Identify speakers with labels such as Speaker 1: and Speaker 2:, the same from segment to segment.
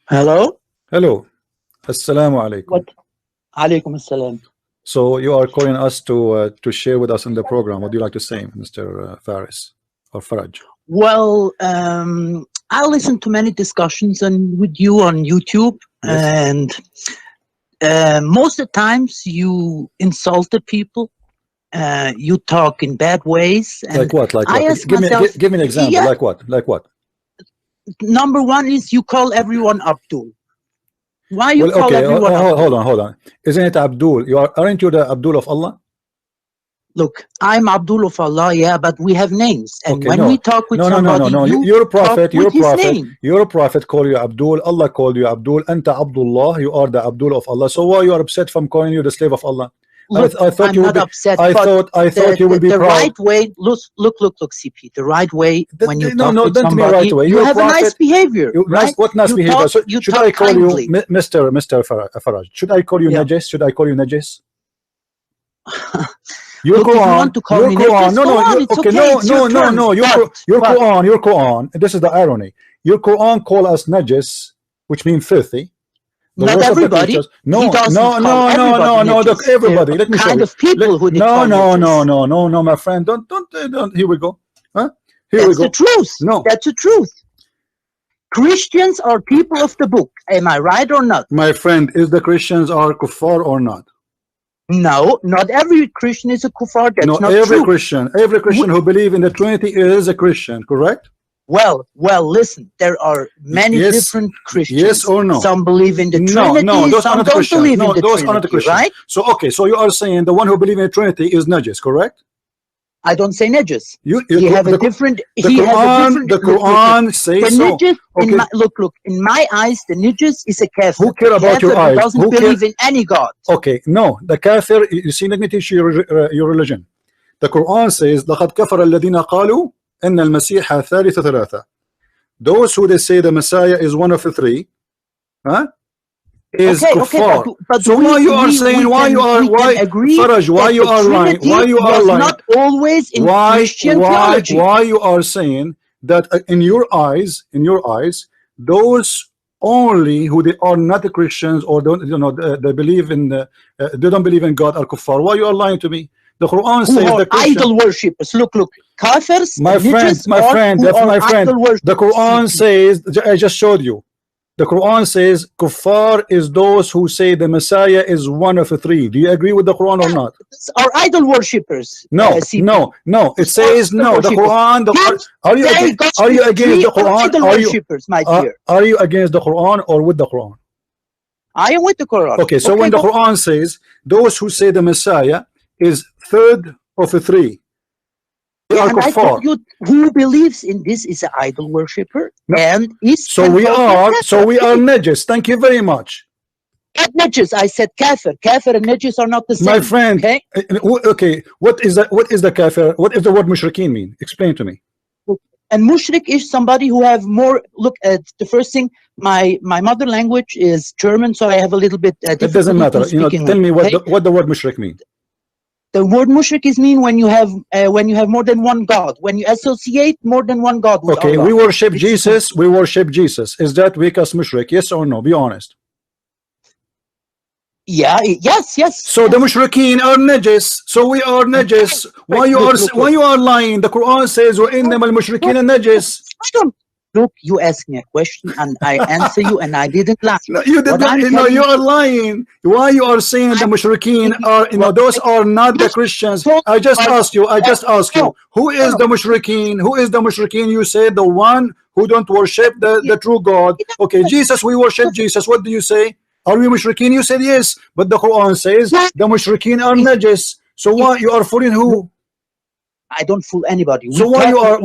Speaker 1: Hello?
Speaker 2: Hello. Assalamu alaikum.
Speaker 1: What? Alaikum assalam.
Speaker 2: So you are calling us to share with us in the program. What do you like to say, Mr. Faris or Faraj?
Speaker 1: Well, I listen to many discussions and with you on YouTube,
Speaker 2: Yes.
Speaker 1: and most of the times you insult the people. You talk in bad ways. And
Speaker 2: Like what? Like
Speaker 1: I
Speaker 2: what?
Speaker 1: ask myself,
Speaker 2: Give me an example.
Speaker 1: yeah,
Speaker 2: Like what? Like what?
Speaker 1: number one is you call everyone Abdul. Why you
Speaker 2: Well,
Speaker 1: call
Speaker 2: okay.
Speaker 1: everyone Abdul?
Speaker 2: Hold on. Isn't it Abdul? Aren't you the Abdul of Allah?
Speaker 1: Look, I'm Abdul of Allah, yeah, but we have names. And
Speaker 2: Okay,
Speaker 1: when
Speaker 2: no.
Speaker 1: we talk with
Speaker 2: No.
Speaker 1: somebody, you
Speaker 2: You're a prophet.
Speaker 1: talk
Speaker 2: You're a
Speaker 1: with his
Speaker 2: prophet.
Speaker 1: name.
Speaker 2: You're a prophet. Call you Abdul. Allah called you Abdul. Anta Abdullah. You are the Abdul of Allah. So why you are upset from calling you the slave of Allah?
Speaker 1: Look,
Speaker 2: I thought
Speaker 1: I'm
Speaker 2: you
Speaker 1: not
Speaker 2: would be,
Speaker 1: upset,
Speaker 2: I
Speaker 1: but
Speaker 2: thought you will be
Speaker 1: the
Speaker 2: proud.
Speaker 1: right way, look, CP, the right way when you talk
Speaker 2: No,
Speaker 1: with
Speaker 2: don't mean
Speaker 1: somebody,
Speaker 2: right way.
Speaker 1: you
Speaker 2: You're a
Speaker 1: have a nice
Speaker 2: prophet.
Speaker 1: behavior, right?
Speaker 2: What nice
Speaker 1: You
Speaker 2: behavior?
Speaker 1: talk,
Speaker 2: So
Speaker 1: you
Speaker 2: should
Speaker 1: talk
Speaker 2: I call
Speaker 1: kindly.
Speaker 2: you Mr. Faraj? Should I call you
Speaker 1: Yeah.
Speaker 2: Najis? Should I call you Najis? Your
Speaker 1: Look, if you
Speaker 2: Quran,
Speaker 1: want to call
Speaker 2: your
Speaker 1: me
Speaker 2: Quran,
Speaker 1: Najis,
Speaker 2: no,
Speaker 1: go
Speaker 2: no,
Speaker 1: on, it's
Speaker 2: okay,
Speaker 1: okay, it's your turn.
Speaker 2: your Quran. This is the irony. Your Quran call us Najis, which means filthy. The
Speaker 1: Not
Speaker 2: worst of the
Speaker 1: everybody.
Speaker 2: creatures.
Speaker 1: He doesn't call everybody Najis.
Speaker 2: Everybody.
Speaker 1: There
Speaker 2: Let me
Speaker 1: are
Speaker 2: show
Speaker 1: kind
Speaker 2: you.
Speaker 1: of people who they call Najis.
Speaker 2: No, my friend. Don't. Here we go. Huh? Here
Speaker 1: That's
Speaker 2: we
Speaker 1: the
Speaker 2: go.
Speaker 1: truth.
Speaker 2: No.
Speaker 1: That's the truth. Christians are people of the book. Am I right or not?
Speaker 2: My friend, is the Christians are kuffar or not?
Speaker 1: No, not every Christian is a kuffar. That's not
Speaker 2: every
Speaker 1: true.
Speaker 2: Every Christian who believes in the Trinity is a Christian, correct?
Speaker 1: Well, listen, there are many different Christians.
Speaker 2: Yes or no?
Speaker 1: Some believe in the Trinity,
Speaker 2: those
Speaker 1: some
Speaker 2: are not the
Speaker 1: don't
Speaker 2: Christians.
Speaker 1: believe in the
Speaker 2: those
Speaker 1: Trinity,
Speaker 2: are not the Christians.
Speaker 1: right?
Speaker 2: So, okay, so you are saying the one who believes in the Trinity is Najis, correct?
Speaker 1: I don't say Najis.
Speaker 2: He
Speaker 1: has a different. The
Speaker 2: Quran says so.
Speaker 1: Najis, look, in my eyes, the Najis is a kafir.
Speaker 2: Who care about your eyes?
Speaker 1: Who doesn't believe in any God.
Speaker 2: Okay, no, the kafir. You see, let me teach you your religion. The Quran says, لَقَدْ كَفَرَ الَّذِينَ قَالُوا إِنَّ الْمَسِيحَ ثَالِثُ ثَلَاثَةٍ. Those who they say the Messiah is one of the three, huh? Is kuffar.
Speaker 1: But
Speaker 2: so why you are saying Faraj, why you are lying? Why you are lying?
Speaker 1: Not always in Christian theology.
Speaker 2: Why you are saying that in your eyes, those only who they are not the Christians or don't they believe in they don't believe in God are kuffar? Why you are lying to me? The Quran says the
Speaker 1: idol worshippers. Look, kafirs.
Speaker 2: My friend. The Quran says, I just showed you. The Quran says kuffar is those who say the Messiah is one of the three. Do you agree with the Quran or not?
Speaker 1: Are idol worshippers?
Speaker 2: No. It says no. The Quran. Are you against the Quran?
Speaker 1: Idol worshippers, my dear.
Speaker 2: Are you against the Quran or with the Quran?
Speaker 1: I am with the Quran.
Speaker 2: Okay, so when the Quran says those who say the Messiah is third of the three,
Speaker 1: and I told you, who believes in this is an idol worshipper, and is
Speaker 2: so we are Najis. Thank you very much.
Speaker 1: Not Najis. I said kafir. Kafir and Najis are not the same.
Speaker 2: My friend. Okay. What is the kafir? What does the word mushrikeen mean? Explain to me.
Speaker 1: And mushrik is somebody who have more. Look at the first thing. My mother language is German, so I have a little bit.
Speaker 2: It doesn't matter. Tell me what the word mushrik means.
Speaker 1: The word mushrik is mean when you have more than one God, when you associate more than one God with Allah.
Speaker 2: We worship Jesus. We worship Jesus. Is that make us mushrik? Yes or no? Be honest.
Speaker 1: Yeah. Yes.
Speaker 2: So the mushrikeen are najis. So we are najis. Why you are lying? The Quran says وَإِنَّمَا الْمُشْرِكِينَ najis.
Speaker 1: Look, you asked me a question and I answer you, and I didn't lie.
Speaker 2: No, you did not. No, you are lying. Why you are saying the mushrikeen are? Those are not the Christians. I just asked you. Who is the mushrikeen? Who is the mushrikeen? You said the one who don't worship the true God. Okay, Jesus. We worship Jesus. What do you say? Are we mushrikeen? You said yes, but the Quran says the mushrikeen are najis. So why you are fooling who?
Speaker 1: I don't fool anybody.
Speaker 2: So why you are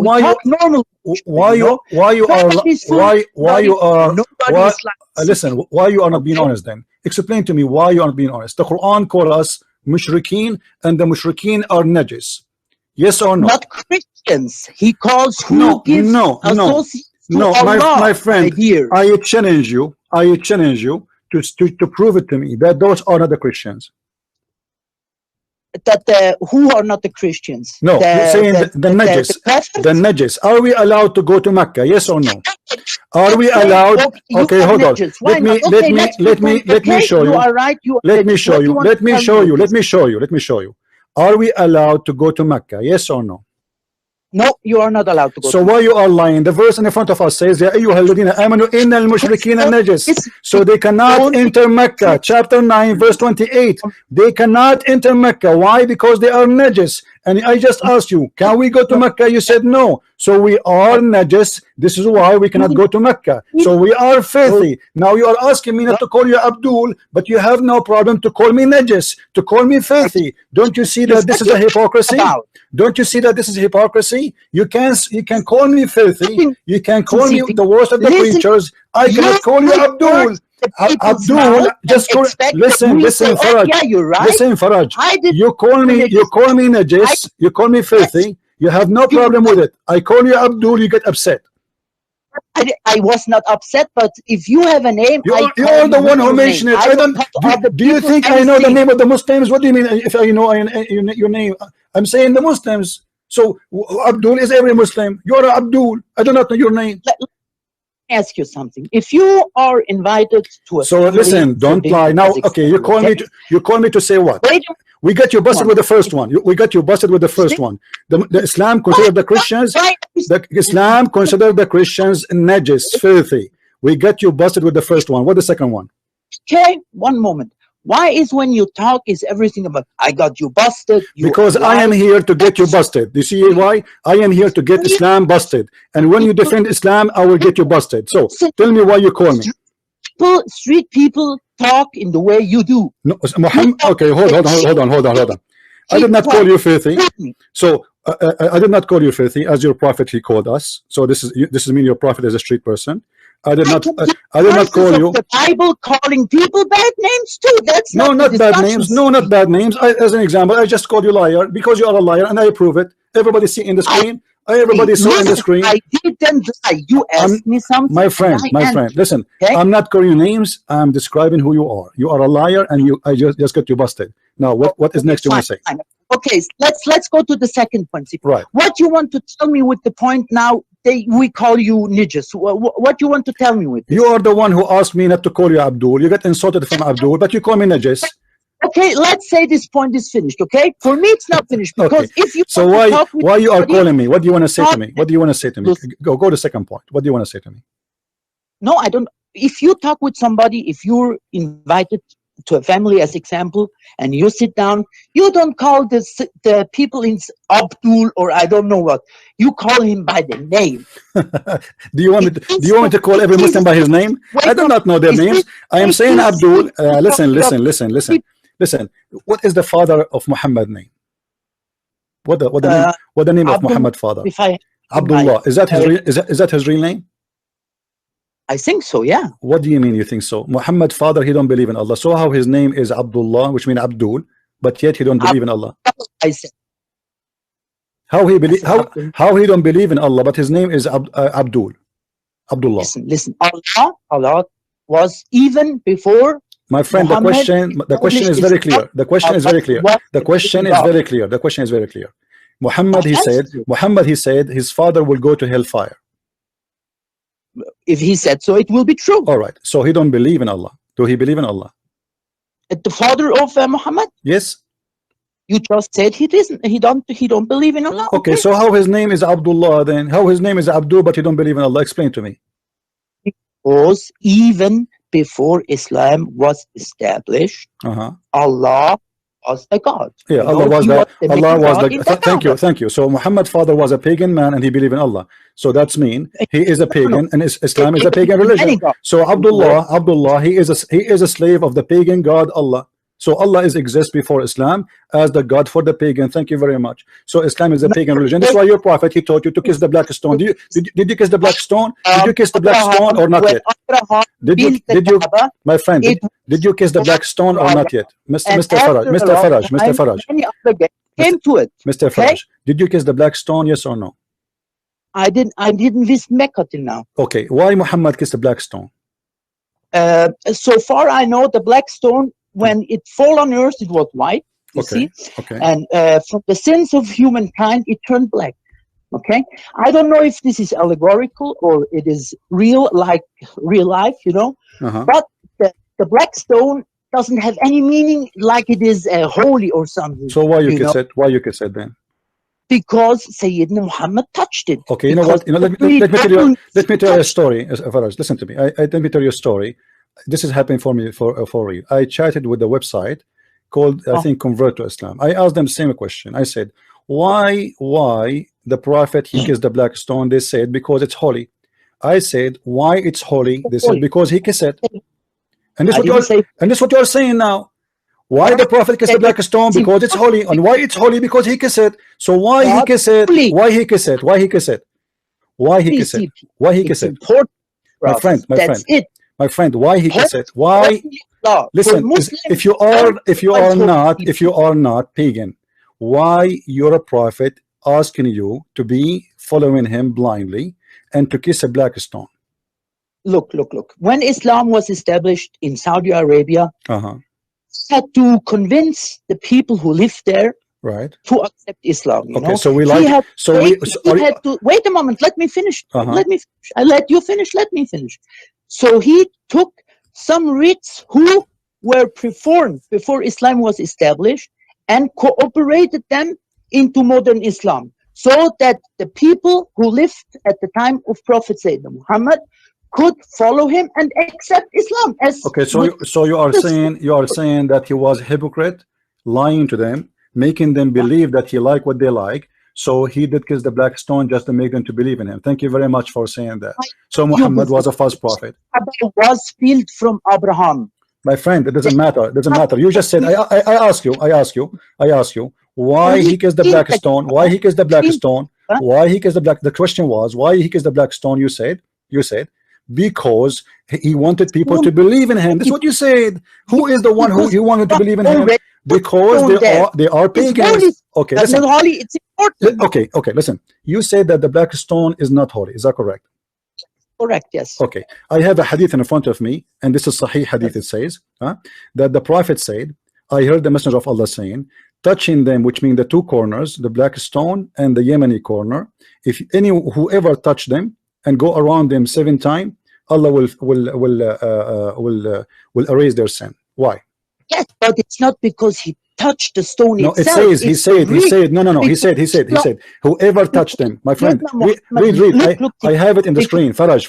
Speaker 2: not being honest then? Explain to me why you are not being honest. The Quran calls us mushrikeen, and the mushrikeen are najis. Yes or no?
Speaker 1: Not Christians. He calls who gives
Speaker 2: my friend. I challenge you to prove it to me that those are not the Christians.
Speaker 1: That who are not the Christians?
Speaker 2: No, saying the najis. The najis. Are we allowed to go to Mecca? Yes or no? Are we allowed? Okay, hold on. Let me show you.
Speaker 1: You are right.
Speaker 2: Let me show you. Let me show you. Are we allowed to go to Mecca? Yes or no?
Speaker 1: No, you are not allowed to go.
Speaker 2: So why you are lying? The verse in front of us says, "Ya ayyuhalladhina amanu innal mushrikina najas." So they cannot enter Mecca. Chapter 9, verse 28. They cannot enter Mecca. Why? Because they are najas. And I just asked you, can we go to Mecca? You said no. So we are najas. This is why we cannot go to Mecca. So we are filthy. Now you are asking me not to call you Abdul, but you have no problem to call me najas, to call me filthy. Don't you see that this is a hypocrisy? Don't you see that this is hypocrisy? You can call me filthy. You can call me the worst of the creatures. I cannot call you Abdul. Abdul, just call, listen, Faraj.
Speaker 1: Yeah, you're right.
Speaker 2: Listen, Faraj. You call me najis. You call me filthy. You have no problem with it. I call you Abdul. You get upset.
Speaker 1: I was not upset, but if you have a name,
Speaker 2: you're the one who mentioned it. I don't. Do you think I know the name of the Muslims? What do you mean? If I know your name, I'm saying the Muslims. So Abdul is every Muslim. You're Abdul. I do not know your name.
Speaker 1: Let me ask you something. If you are invited to a
Speaker 2: listen, don't lie now. Okay, you call me to say what? We got you busted with the first one. We got you busted with the first one. The Islam considered the Christians. The Islam considered the Christians najis, filthy. We got you busted with the first one. What's the second one?
Speaker 1: Okay, one moment. Why is when you talk is everything about I got you busted?
Speaker 2: Because I am here to get you busted. You see why? I am here to get Islam busted. And when you defend Islam, I will get you busted. So tell me why you call me.
Speaker 1: Street people talk in the way you do.
Speaker 2: No, Muhammad. Okay, hold on. I did not call you filthy. So I did not call you filthy. As your prophet, he called us. So this is mean your prophet is a street person. I did not call you.
Speaker 1: The Bible calling people bad names too. That's
Speaker 2: not bad names. No, not bad names. As an example, I just called you liar because you are a liar, and I prove it. Everybody see in the screen. Everybody saw in the screen.
Speaker 1: I didn't lie. You asked me something.
Speaker 2: My friend. Listen, okay? I'm not calling you names. I'm describing who you are. You are a liar, and I just got you busted. Now, what is next? You want to say?
Speaker 1: Okay, let's go to the second point.
Speaker 2: Right.
Speaker 1: What you want to tell me with the point now? We call you najis. What you want to tell me with this?
Speaker 2: You are the one who asked me not to call you Abdul. You get insulted from Abdul, but you call me najis.
Speaker 1: Okay, let's say this point is finished. Okay, for me it's not finished because if you
Speaker 2: so why you are calling me? What do you want to say to me? What do you want to say to me? Go to the second point. What do you want to say to me?
Speaker 1: No, I don't. If you talk with somebody, if you're invited to a family as example, and you sit down, you don't call the people in Abdul or I don't know what. You call him by the name.
Speaker 2: Do you want me to call every Muslim by his name? I do not know their names. I am saying Abdul. Listen. What is the father of Muhammad name? What the name of Muhammad father? Abdullah. Is that his real name?
Speaker 1: I think so, yeah.
Speaker 2: What do you mean you think so? Muhammad father, he don't believe in Allah. So how his name is Abdullah, which means Abdul, but yet he don't believe in Allah.
Speaker 1: I said.
Speaker 2: How he don't believe in Allah, but his name is Abdul. Abdullah.
Speaker 1: Listen. Allah was even before.
Speaker 2: My friend,
Speaker 1: Muhammad,
Speaker 2: the question is very clear. The question is very clear. Muhammad, he said his father will go to hellfire.
Speaker 1: If he said so, it will be true.
Speaker 2: All right. So he don't believe in Allah. Do he believe in Allah?
Speaker 1: The father of Muhammad?
Speaker 2: Yes.
Speaker 1: You just said he doesn't. He don't believe in Allah.
Speaker 2: Okay. So how his name is Abdullah then? How his name is Abdul, but he don't believe in Allah? Explain to me.
Speaker 1: Because even before Islam was established, Allah was a God.
Speaker 2: Yeah, Allah was the. Thank you. So Muhammad's father was a pagan man, and he believed in Allah. So that's mean he is a pagan, and Islam is a pagan religion. So Abdullah, he is a slave of the pagan God Allah. So Allah exists before Islam as the God for the pagan. Thank you very much. So Islam is a pagan religion. That's why your prophet, he taught you to kiss the black stone. Did you kiss the black stone? Did you kiss the black stone or not yet? Did you, my friend? Did you kiss the black stone or not yet, Mr. Faraj?
Speaker 1: Came to it.
Speaker 2: Mr. Faraj, did you kiss the black stone? Yes or no?
Speaker 1: I didn't visit Mecca till now.
Speaker 2: Okay, why Muhammad kissed the black stone?
Speaker 1: So far I know the black stone, when it fall on earth, it was white. You see,
Speaker 2: okay.
Speaker 1: And from the sins of humankind, it turned black. Okay, I don't know if this is allegorical or it is real, like real life, you know. But the black stone doesn't have any meaning, like it is holy or something.
Speaker 2: So why you kiss it? Why you kiss it then?
Speaker 1: Because Sayyidina Muhammad touched it.
Speaker 2: Okay, you know what? You know, let me tell you a story. Faraj, listen to me. Let me tell you a story. This is happening for me for real. I chatted with the website called I think Convert to Islam. I asked them the same question. I said, why the prophet he kissed the black stone? They said because it's holy. I said why it's holy? They said because he kissed it. And this is what you're saying now. Why the prophet kissed the black stone? Because it's holy. And why it's holy? Because he kissed it. So why he kissed it? Why he kissed it? Why he kissed it? Why he kissed it? Why he kissed it? My friend, why he kissed it? Why? Listen, if you are not pagan, why your prophet asking you to be following him blindly and to kiss a black stone?
Speaker 1: Look. When Islam was established in Saudi Arabia, had to convince the people who lived there to accept Islam. You know?
Speaker 2: So
Speaker 1: he had to wait a moment. Let me finish. Let me finish. I let you finish. Let me finish. So he took some rites who were performed before Islam was established and cooperated them into modern Islam, so that the people who lived at the time of Prophet Sayyidina Muhammad could follow him and accept Islam as
Speaker 2: so you are saying that he was a hypocrite, lying to them, making them believe that he liked what they like, so he did kiss the black stone just to make them to believe in him. Thank you very much for saying that. So Muhammad was a false prophet.
Speaker 1: Was spilled from Abraham.
Speaker 2: My friend, it doesn't matter. It doesn't matter. You just said I ask you why he kissed the black stone. Why he kissed the black stone? Why he kissed the black? The question was why he kissed the black stone. You said because he wanted people to believe in him. That's what you said. Who is the one who you wanted to believe in him? Because they are pagans. Okay, listen.
Speaker 1: It's important.
Speaker 2: Okay, listen. You said that the black stone is not holy. Is that correct?
Speaker 1: Correct, yes.
Speaker 2: Okay, I have a hadith in front of me, and this is Sahih hadith. It says that the prophet said, I heard the messenger of Allah saying, touching them, which means the two corners, the black stone and the Yemeni corner, if whoever touch them and go around them 7 times, Allah will erase their sin. Why?
Speaker 1: Yes, but it's not because he touched the stone
Speaker 2: itself. It says he said he said whoever touched them. My friend, read. I have it in the screen. Faraj,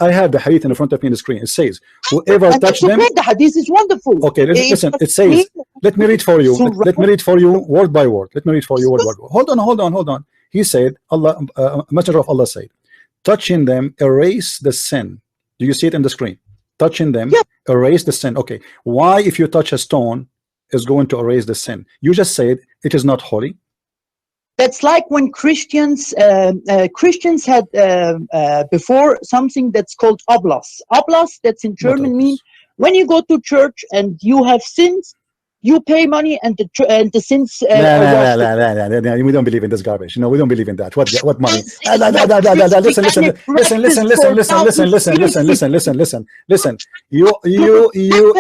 Speaker 2: I have the hadith in front of me in the screen. It says whoever touched them.
Speaker 1: The hadith is wonderful.
Speaker 2: Okay, listen. It says, let me read for you. Let me read for you word by word. Let me read for you word by word. Hold on. He said, Allah, messenger of Allah said, touching them erase the sin. Do you see it in the screen? Touching them erase the sin. Okay, why if you touch a stone is going to erase the sin? You just said it is not holy.
Speaker 1: That's like when Christians had before something that's called Oblast. Oblast, that's in German, mean when you go to church and you have sins, you pay money and the sins.
Speaker 2: We don't believe in this garbage. No, we don't believe in that. What money? Listen. You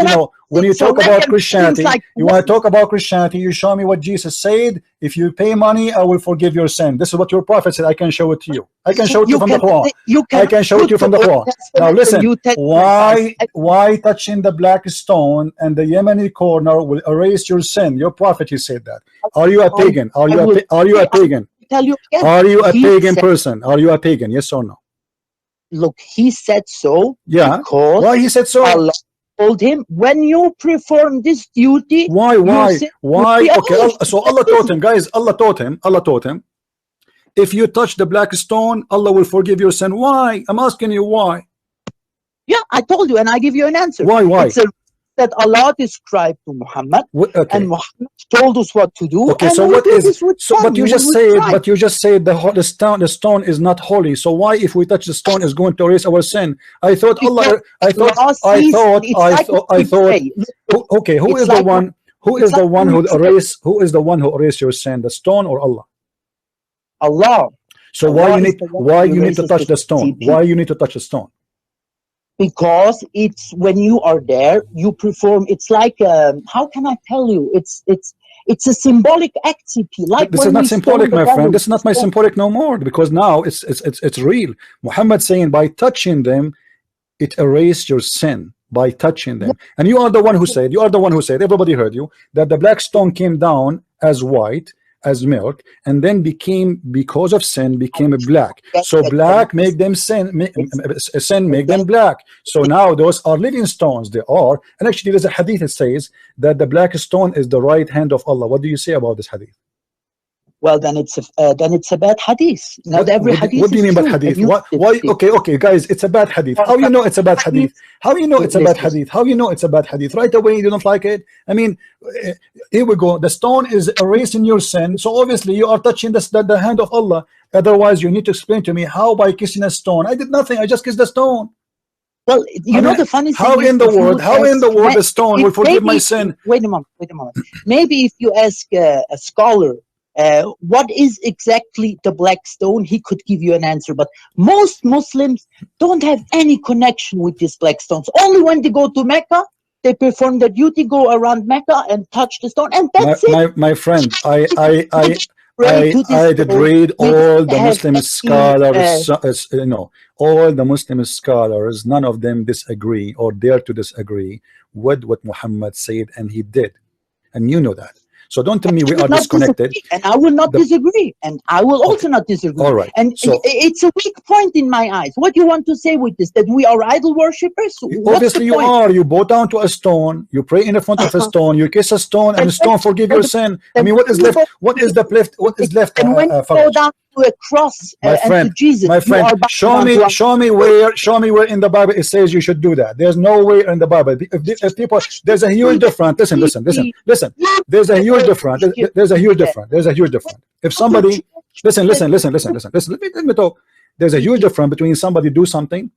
Speaker 2: know, when you talk about Christianity, you want to talk about Christianity, you show me what Jesus said. If you pay money, I will forgive your sin. This is what your prophet said. I can show it to you. I can show it to you from the Quran. I can show it to you from the Quran. Now listen, why touching the black stone and the Yemeni corner will erase your sin? Your prophet, he said that. Are you a pagan? Are you a pagan? Are you a pagan person? Are you a pagan? Yes or no?
Speaker 1: Look, he said so.
Speaker 2: Yeah. Why he said so?
Speaker 1: Allah told him, when you perform this duty.
Speaker 2: Why? Okay. So Allah taught him, guys. Allah taught him. If you touch the black stone, Allah will forgive your sin. Why? I'm asking you why.
Speaker 1: Yeah, I told you, and I give you an answer.
Speaker 2: Why?
Speaker 1: It's that Allah described to Muhammad, and Muhammad told us what to do.
Speaker 2: Okay, so what is? So, but you just said the stone is not holy. So why, if we touch the stone, is going to erase our sin? I thought Allah. I thought. Okay, who is the one? Who is the one who erase? Who is the one who erased your sin? The stone or Allah?
Speaker 1: Allah.
Speaker 2: So why you need to touch the stone? Why you need to touch the stone?
Speaker 1: Because it's when you are there, you perform. It's like how can I tell you? It's It's a symbolic act, CP. Like
Speaker 2: this
Speaker 1: when
Speaker 2: is not
Speaker 1: we
Speaker 2: symbolic,
Speaker 1: stone
Speaker 2: my
Speaker 1: the
Speaker 2: friend.
Speaker 1: devil.
Speaker 2: This is not my symbolic no more, because now it's real. Muhammad saying by touching them, it erased your sin by touching them. And you are the one who said, everybody heard you, that the black stone came down as white, as milk, and then became, because of sin, became black. So black make them sin make them black. So now those are living stones. They are. And actually there's a hadith that says that the black stone is the right hand of Allah. What do you say about this hadith?
Speaker 1: Well, then it's a bad hadith. Not every hadith.
Speaker 2: What do you mean bad hadith? Why? Okay, guys, it's a bad hadith. How you know it's a bad hadith? How you know it's a bad hadith? How you know it's a bad hadith? Right away, you don't like it. I mean, here we go. The stone is erasing your sin, so obviously you are touching the hand of Allah. Otherwise, you need to explain to me how by kissing a stone. I did nothing. I just kissed the stone.
Speaker 1: Well, you know the funny thing.
Speaker 2: How in the world the stone will forgive my sin?
Speaker 1: Wait a moment. Maybe if you ask a scholar, what is exactly the black stone, he could give you an answer. But most Muslims don't have any connection with these black stones. Only when they go to Mecca, they perform the duty, go around Mecca and touch the stone, and that's it.
Speaker 2: My friend, I did read all the Muslim scholars, all the Muslim scholars, none of them disagree or dare to disagree with what Muhammad said, and he did, and you know that. So don't tell me we are disconnected.
Speaker 1: And I will not disagree. And I will also not disagree.
Speaker 2: All right.
Speaker 1: And
Speaker 2: so,
Speaker 1: it's a weak point in my eyes. What do you want to say with this? That we are idol worshippers?
Speaker 2: Obviously you are. You bow down to a stone. You pray in the front of a stone. You kiss a stone, and the stone forgive your sin. I mean, what is left? What is left?
Speaker 1: And when you go down to a cross and to Jesus,
Speaker 2: my friend, show me where in the Bible it says you should do that. There's no way in the Bible. If people, there's a huge difference. Listen. There's a huge difference. There's a huge difference. If somebody, listen. Let me talk. There's a huge difference between somebody do something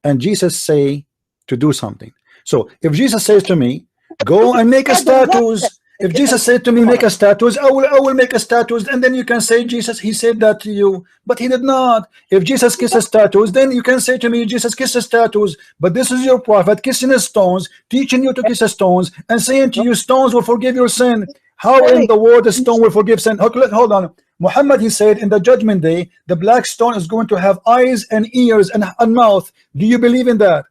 Speaker 2: and Jesus say to do something. So if Jesus says to me, go and make a statues. If Jesus said to me, make a statues, I will make a statues, and then you can say, Jesus, he said that to you, but he did not. If Jesus kisses statues, then you can say to me, Jesus kisses statues, but this is your prophet kissing his stones, teaching you to kiss stones, and saying to you, stones will forgive your sin. How in the world a stone will forgive sin? Hold on. Muhammad, he said, in the judgment day, the black stone is going to have eyes and ears and a mouth. Do you believe in that?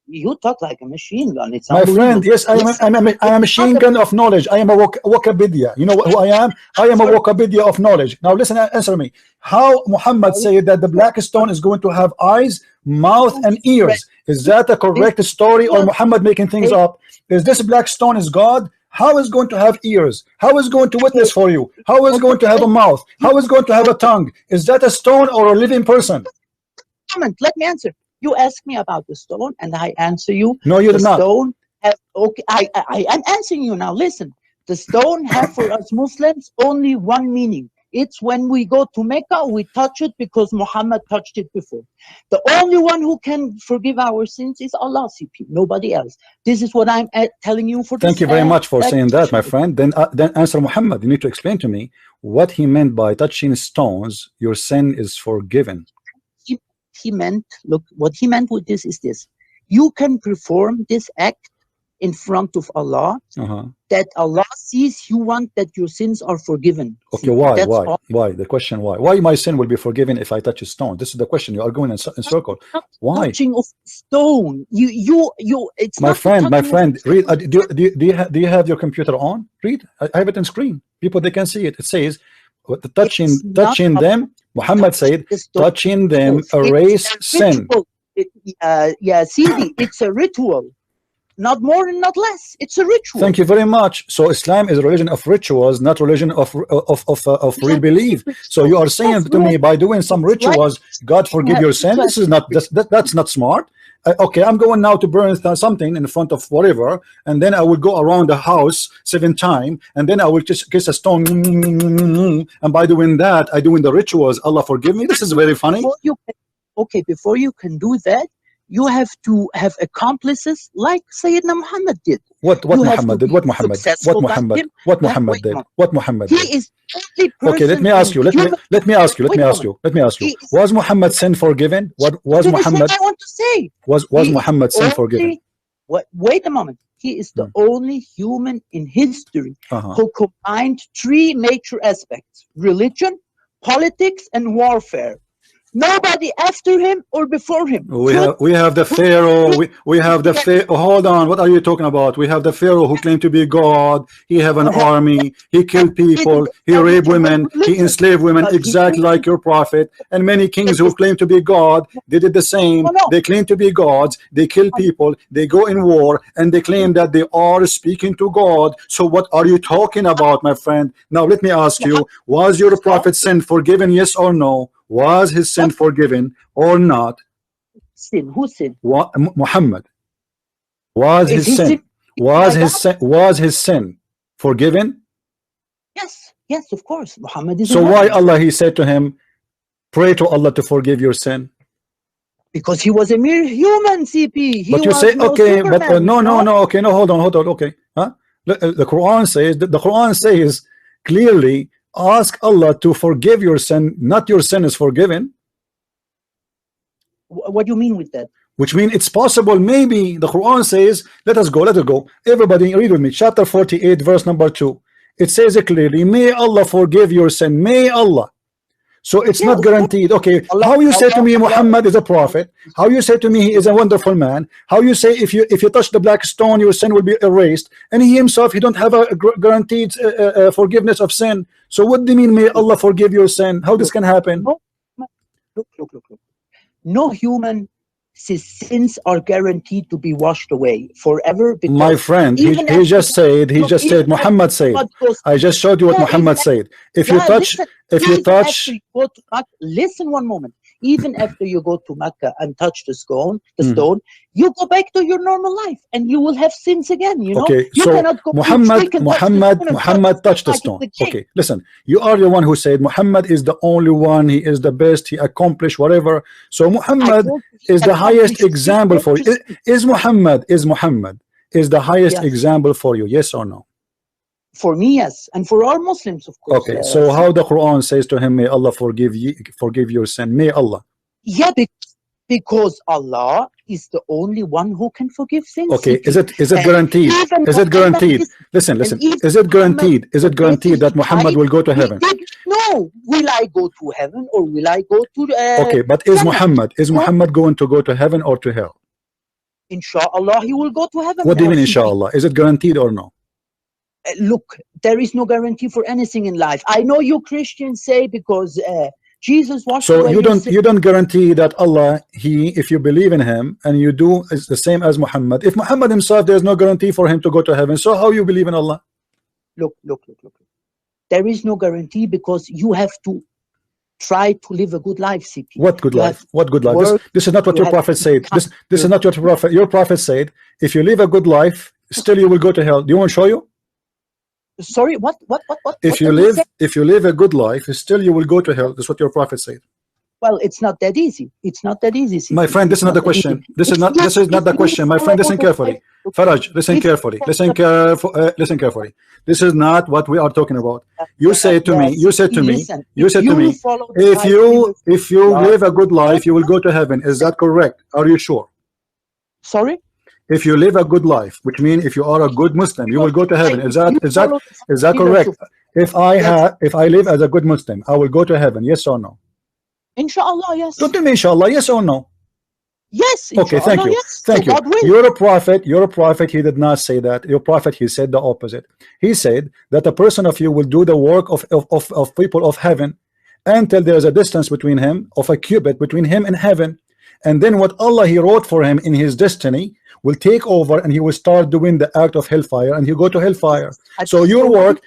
Speaker 1: You talk like a machine gun. It's
Speaker 2: my friend. Yes, I am a machine gun of knowledge. I am a Wikipedia. You know who I am? I am a Wikipedia of knowledge. Now listen, answer me. How Muhammad said that the black stone is going to have eyes, mouth, and ears? Is that a correct story, or Muhammad making things up? Is this black stone is God? How is going to have ears? How is going to witness for you? How is going to have a mouth? How is going to have a tongue? Is that a stone or a living person?
Speaker 1: Let me answer. You ask me about the stone, and I answer you.
Speaker 2: No, you did not.
Speaker 1: Stone has, okay, I am answering you now. Listen, the stone has for us Muslims only one meaning. It's when we go to Mecca, we touch it because Muhammad touched it before. The only one who can forgive our sins is Allah, CP, nobody else. This is what I'm telling you for.
Speaker 2: Thank you very much for saying that, my friend. Then answer Muhammad. You need to explain to me what he meant by touching stones. Your sin is forgiven.
Speaker 1: He meant, look, what he meant with this is this: you can perform this act in front of Allah, that Allah sees you want that your sins are forgiven.
Speaker 2: Okay, why? The question why my sin will be forgiven if I touch a stone? This is the question. You are going in circle. Why?
Speaker 1: Touching of stone. It's
Speaker 2: my friend. Read. Do you have your computer on? Read. I have it on screen. People, they can see it. It says, touching them. Muhammad said, touching them erase sin.
Speaker 1: Yeah, see, it's a ritual, not more and not less. It's a ritual.
Speaker 2: Thank you very much. So Islam is a religion of rituals, not religion of real belief. So you are saying to me, by doing some rituals, God forgive your sin? This is not that's not smart. Okay, I'm going now to burn something in front of whatever, and then I will go around the house 7 times, and then I will just kiss a stone, and by doing that, I doing the rituals. Allah forgive me. This is very funny.
Speaker 1: Before you can do that, you have to have accomplices like Sayyidina Muhammad did.
Speaker 2: What Muhammad did? What Muhammad did? What Muhammad did?
Speaker 1: He is only person.
Speaker 2: Okay, let me ask you. Let me ask you. Was Muhammad's sin forgiven? Was Muhammad?
Speaker 1: I want to say.
Speaker 2: Was Muhammad's sin forgiven?
Speaker 1: wait a moment. He is the only human in history
Speaker 2: Uh-huh.
Speaker 1: who combined three major aspects: religion, politics, and warfare. Nobody after him or before him.
Speaker 2: We have the Pharaoh. We have the Pharaoh. Hold on. What are you talking about? We have the Pharaoh who claimed to be God. He have an army. He killed people. He raped women. He enslaved women, exactly like your prophet. And many kings who claim to be God, they did the same. They claim to be gods. They kill people. They go in war, and they claim that they are speaking to God. So what are you talking about, my friend? Now let me ask you: was your prophet's sin forgiven? Yes or no? Was his sin forgiven or not?
Speaker 1: Sin. Who sinned?
Speaker 2: Muhammad. Was his sin? Was his sin forgiven?
Speaker 1: Yes, yes, of course. Muhammad is.
Speaker 2: So why Allah he said to him, pray to Allah to forgive your sin?
Speaker 1: Because he was a mere human, CP.
Speaker 2: But you say okay, but no, okay, no, hold on, okay, huh? The Quran says that the Quran says clearly, ask Allah to forgive your sin, not your sin is forgiven.
Speaker 1: What do you mean with that?
Speaker 2: Which means it's possible, maybe the Quran says, let us go, everybody read with me, chapter 48 verse number 2. It says it clearly, may Allah forgive your sin, may Allah. So it's not guaranteed. Okay, how you say to me Muhammad is a prophet, how you say to me he is a wonderful man, how you say if you touch the black stone your sin will be erased, and he himself he don't have a guaranteed forgiveness of sin. So what do you mean may Allah forgive your sin? How this can happen?
Speaker 1: Look. No human sins are guaranteed to be washed away forever.
Speaker 2: My friend, he just said Muhammad said. I just showed you what Muhammad said. If you touch,
Speaker 1: listen one moment. Even after you go to Mecca and touch the stone, you go back to your normal life, and you will have sins again. You know.
Speaker 2: Okay,
Speaker 1: you
Speaker 2: so
Speaker 1: cannot go
Speaker 2: Muhammad touched the stone. Okay, listen. You are the one who said Muhammad is the only one. He is the best. He accomplished whatever. So Muhammad is the highest example for you. Is Muhammad the highest example for you? Yes or no?
Speaker 1: For me, yes, and for all Muslims, of course.
Speaker 2: Okay, so how the Quran says to him, may Allah forgive your sin. May Allah.
Speaker 1: Yeah, because Allah is the only one who can forgive sins.
Speaker 2: Okay, is it guaranteed? Is it guaranteed? Listen. Is it guaranteed? Is it guaranteed that Muhammad will go to heaven?
Speaker 1: No. Will I go to heaven or will I go to?
Speaker 2: Okay, but is Muhammad going to go to heaven or to hell?
Speaker 1: Inshallah, he will go to heaven.
Speaker 2: What do you mean, inshallah? Is it guaranteed or no?
Speaker 1: Look, there is no guarantee for anything in life. I know you Christians say because Jesus washed away.
Speaker 2: So you don't guarantee that Allah, if you believe in him and you do is the same as Muhammad. If Muhammad himself, there's no guarantee for him to go to heaven. So how you believe in Allah?
Speaker 1: Look. There is no guarantee because you have to try to live a good life, CP.
Speaker 2: What good life? What good life? This is not what your prophet said. This is not your prophet. Your prophet said, if you live a good life, still you will go to hell. Do you want to show you?
Speaker 1: Sorry, what?
Speaker 2: If you live a good life, still you will go to hell. That's what your prophet said.
Speaker 1: Well, it's not that easy. It's not that easy.
Speaker 2: My friend, this is not the question. This is not the question. My friend, listen carefully. Faraj, listen carefully. Listen carefully. This is not what we are talking about. You said to me, if you live a good life, you will go to heaven. Is that correct? Are you sure?
Speaker 1: Sorry?
Speaker 2: If you live a good life, which means if you are a good Muslim, you will go to heaven. Is that correct? If I live as a good Muslim, I will go to heaven. Yes or no?
Speaker 1: Inshallah, yes.
Speaker 2: Don't tell me inshallah, yes or no?
Speaker 1: Yes.
Speaker 2: Okay, thank you.
Speaker 1: Yes.
Speaker 2: Thank you. You're a prophet. He did not say that. Your prophet, he said the opposite. He said that a person of you will do the work of people of heaven until there is a distance between him, of a cubit between him and heaven. And then what Allah he wrote for him in his destiny will take over, and he will start doing the act of hellfire, and he'll go to hellfire. So your work,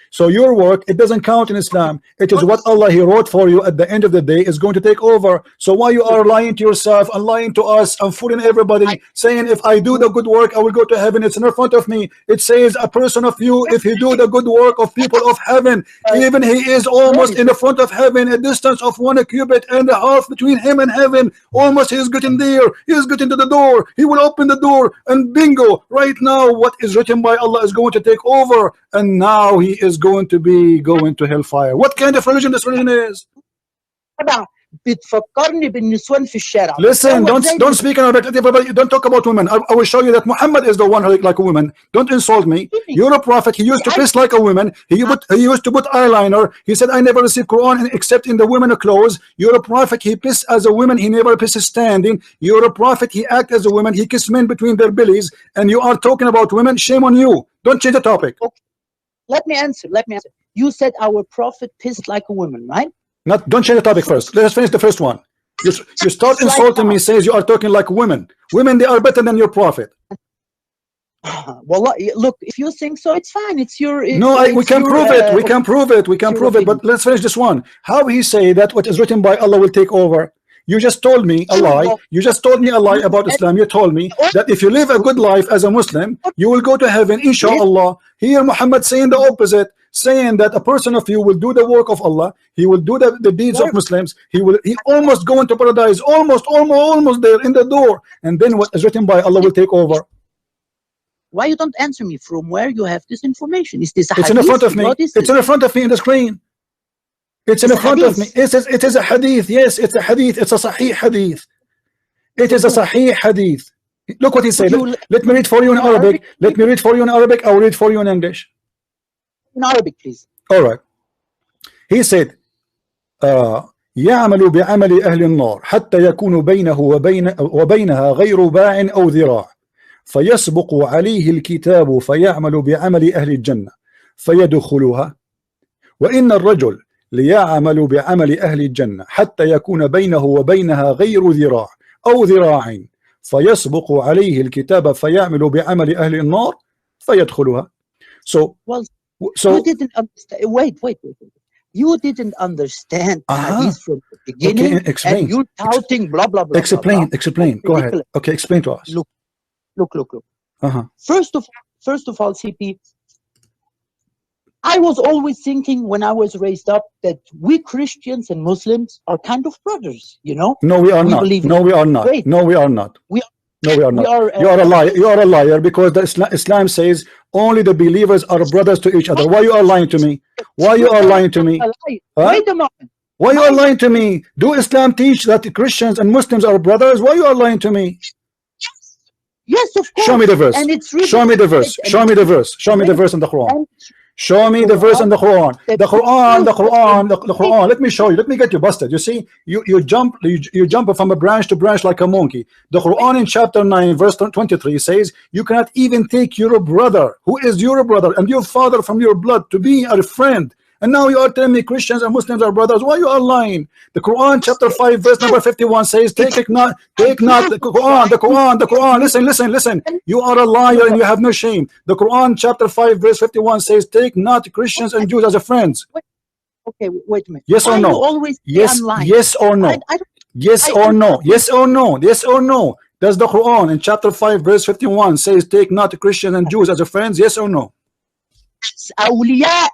Speaker 2: it doesn't count in Islam. It is what Allah he wrote for you at the end of the day is going to take over. So why you are lying to yourself and lying to us and fooling everybody, saying if I do the good work I will go to heaven? It's in front of me. It says a person of you, if he do the good work of people of heaven, even he is almost in the front of heaven, a distance of 1 cubit and a half between him and heaven. Almost he is getting there. He is getting to the door. He will open the door. And bingo, right now what is written by Allah is going to take over, and now he is going to be going to hellfire. What kind of religion this religion is?
Speaker 1: بتفكرني بالنسوان في الشارع.
Speaker 2: Listen, don't speak in Arabic. Everybody, don't talk about women. I will show you that Muhammad is the one who look like a woman. Don't insult me. You're a prophet. He used to dress like a woman. He used to put eyeliner. He said, I never received Quran except in the women clothes. You're a prophet. He pissed as a woman. He never pisses standing. You're a prophet. He act as a woman. He kissed men between their bellies. And you are talking about women. Shame on you. Don't change the topic.
Speaker 1: Okay. Let me answer. You said our prophet pissed like a woman, right?
Speaker 2: Don't change the topic first. Let us finish the first one. You start insulting me, says you are talking like women. Women, they are better than your prophet.
Speaker 1: Well, look, if you think so, it's fine. It's your.
Speaker 2: We can prove it. We can prove it. We can prove it. But let's finish this one. How he say that what is written by Allah will take over? You just told me a lie. You just told me a lie about Islam. You told me that if you live a good life as a Muslim, you will go to heaven, inshallah. Here Muhammad saying the opposite, saying that a person of you will do the work of Allah. He will do the deeds of Muslims. He almost go into paradise, almost there in the door. And then what is written by Allah will take over.
Speaker 1: Why you don't answer me? From where you have this information? Is this a
Speaker 2: hadith? It's in front of me. It's in front of me in the screen. It's in front of me. It is a hadith. Yes, it's a hadith. It's a sahih hadith. It is a sahih hadith. Look what he said. Let me read for you in Arabic. Let me read for you in Arabic. I will read for you in English.
Speaker 1: In Arabic, please.
Speaker 2: All right. He said, يعمل بعمل أهل النار حتى يكون بينه وبينها غير باع أو ذراع فيسبق عليه الكتاب فيعمل بعمل أهل الجنة فيدخلها وإن الرجل ليعمل بعمل أهل الجنة حتى يكون بينه وبينها غير ذراع أو ذراع فيسبق عليه الكتاب فيعمل بعمل أهل النار فيدخلها. So
Speaker 1: you didn't understand. Wait. You didn't understand hadith from the beginning.
Speaker 2: Okay, explain.
Speaker 1: And you're touting blah blah blah.
Speaker 2: Explain. Go ahead. Okay, explain to us.
Speaker 1: Look. First of all, CP, I was always thinking when I was raised up that we Christians and Muslims are kind of brothers, you know?
Speaker 2: No, we are not. No, we are not. No, we are not. No, we are not. You are a liar. You are a liar because the Islam says only the believers are brothers to each other. Why you are lying to me? Why you are lying to me?
Speaker 1: Wait a moment.
Speaker 2: Why you are lying to me? Do Islam teach that Christians and Muslims are brothers? Why you are lying to me?
Speaker 1: Yes, of course.
Speaker 2: Show me the verse.
Speaker 1: And it's really
Speaker 2: show me the verse. Show me the verse. Show me the verse in the Quran. Show me the verse in the Quran. The Quran. Let me show you. Let me get you busted. You see, you jump from a branch to branch like a monkey. The Quran in chapter 9 verse 23 says you cannot even take your brother, who is your brother and your father from your blood, to be a friend. And now you are telling me Christians and Muslims are brothers. Why you are lying? The Quran chapter 5 verse number 51 says take not the Quran. Listen. You are a liar and you have no shame. The Quran chapter 5 verse 51 says take not Christians and Jews as a friends.
Speaker 1: Okay, wait a minute.
Speaker 2: Yes or no? Yes or no? Yes or no? Yes or no? Yes or no? Does the Quran in chapter 5 verse 51 says take not Christians and Jews as a friends? Yes or no?
Speaker 1: Awliya,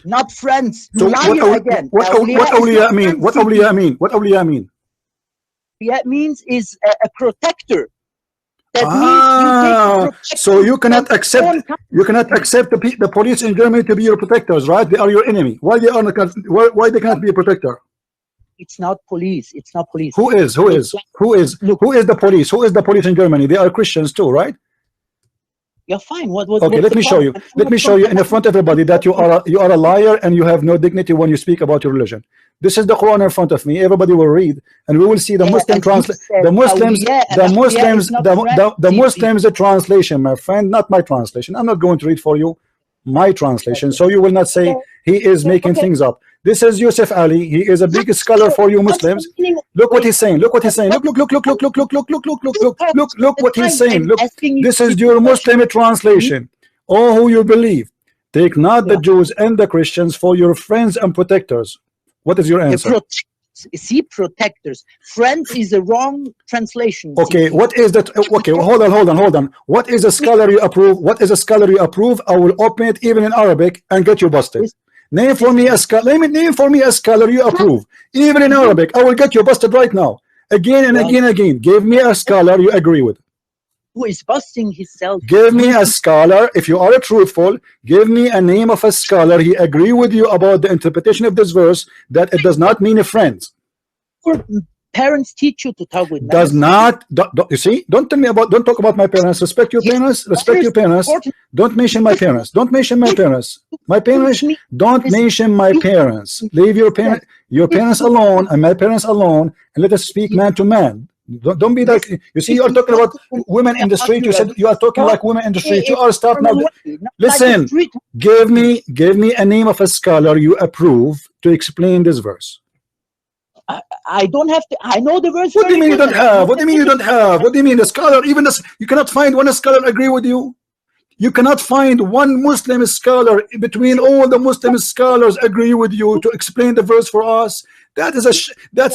Speaker 1: not friends.
Speaker 2: So what awliya mean? What awliya mean? What awliya mean?
Speaker 1: Awliya means is a protector. That means you
Speaker 2: so you cannot accept the police in Germany to be your protectors, right? They are your enemy. Why they are not? Why they cannot be a protector?
Speaker 1: It's not police. It's not police.
Speaker 2: Who is the police? Who is the police in Germany? They are Christians too, right?
Speaker 1: Yeah, fine.
Speaker 2: Okay, let me show you. Let me show you in front of everybody that you are a liar and you have no dignity when you speak about your religion. This is the Quran in front of me. Everybody will read, and we will see the Muslim translation. The Muslims translation, my friend, not my translation. I'm not going to read for you my translation, so you will not say he is making things up. This is Yusuf Ali. He is a big scholar for you Muslims. Look what he's saying. Look what he's saying. Look what he's saying. Look, this is your Muslim translation. Oh, who you believe. Take not the Jews and the Christians for your friends and protectors. What is your answer?
Speaker 1: See, protectors. Friends is a wrong translation.
Speaker 2: Okay, what is that? Okay, hold on. What is a scholar you approve? What is a scholar you approve? I will open it even in Arabic and get you busted. Name for me a scholar. Name for me a scholar you approve, even in Arabic. I will get you busted right now, again and again. Give me a scholar you agree with.
Speaker 1: Who is busting himself?
Speaker 2: Give me a scholar. If you are truthful, give me a name of a scholar he agree with you about the interpretation of this verse, that it does not mean a friend.
Speaker 1: your parents teach you to talk with men?
Speaker 2: Does not. You see? Don't tell me about. Don't talk about my parents. Respect your parents. Respect your parents. Don't mention my parents. Don't mention my parents. My parents. Don't mention my parents. Leave your parents alone and my parents alone, and let us speak man to man. Don't be like, you see, you are talking about women in the street. You said you are talking like women in the street. You are starting now. Listen, give me a name of a scholar you approve to explain this verse.
Speaker 1: I don't have to. I know the verse.
Speaker 2: What do you mean you don't have? What do you mean you don't have? What do you mean the scholar? Even this, you cannot find one scholar agree with you. You cannot find one Muslim scholar between all the Muslim scholars agree with you to explain the verse for us. That is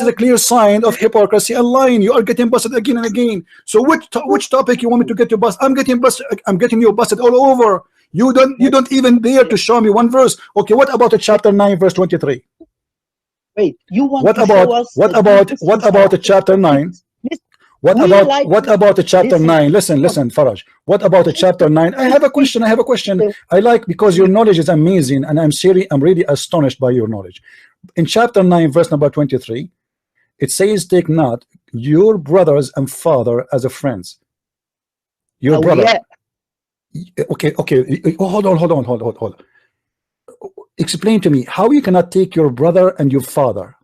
Speaker 2: a clear sign of hypocrisy and lying. You are getting busted again and again. So which topic you want me to get you busted? I'm getting busted. I'm getting you busted all over. You don't even dare to show me one verse. Okay, what about the chapter 9 verse 23?
Speaker 1: Wait, you want
Speaker 2: what
Speaker 1: to
Speaker 2: about
Speaker 1: show us
Speaker 2: what about the chapter 9? What about the chapter 9? Listen, Faraj. What about the chapter 9? I have a question. I like, because your knowledge is amazing, and I'm really astonished by your knowledge. In chapter 9, verse number 23, it says, "Take not your brothers and father as a friends." Your brother. Yeah. Okay. Hold on. Explain to me how you cannot take your brother and your father.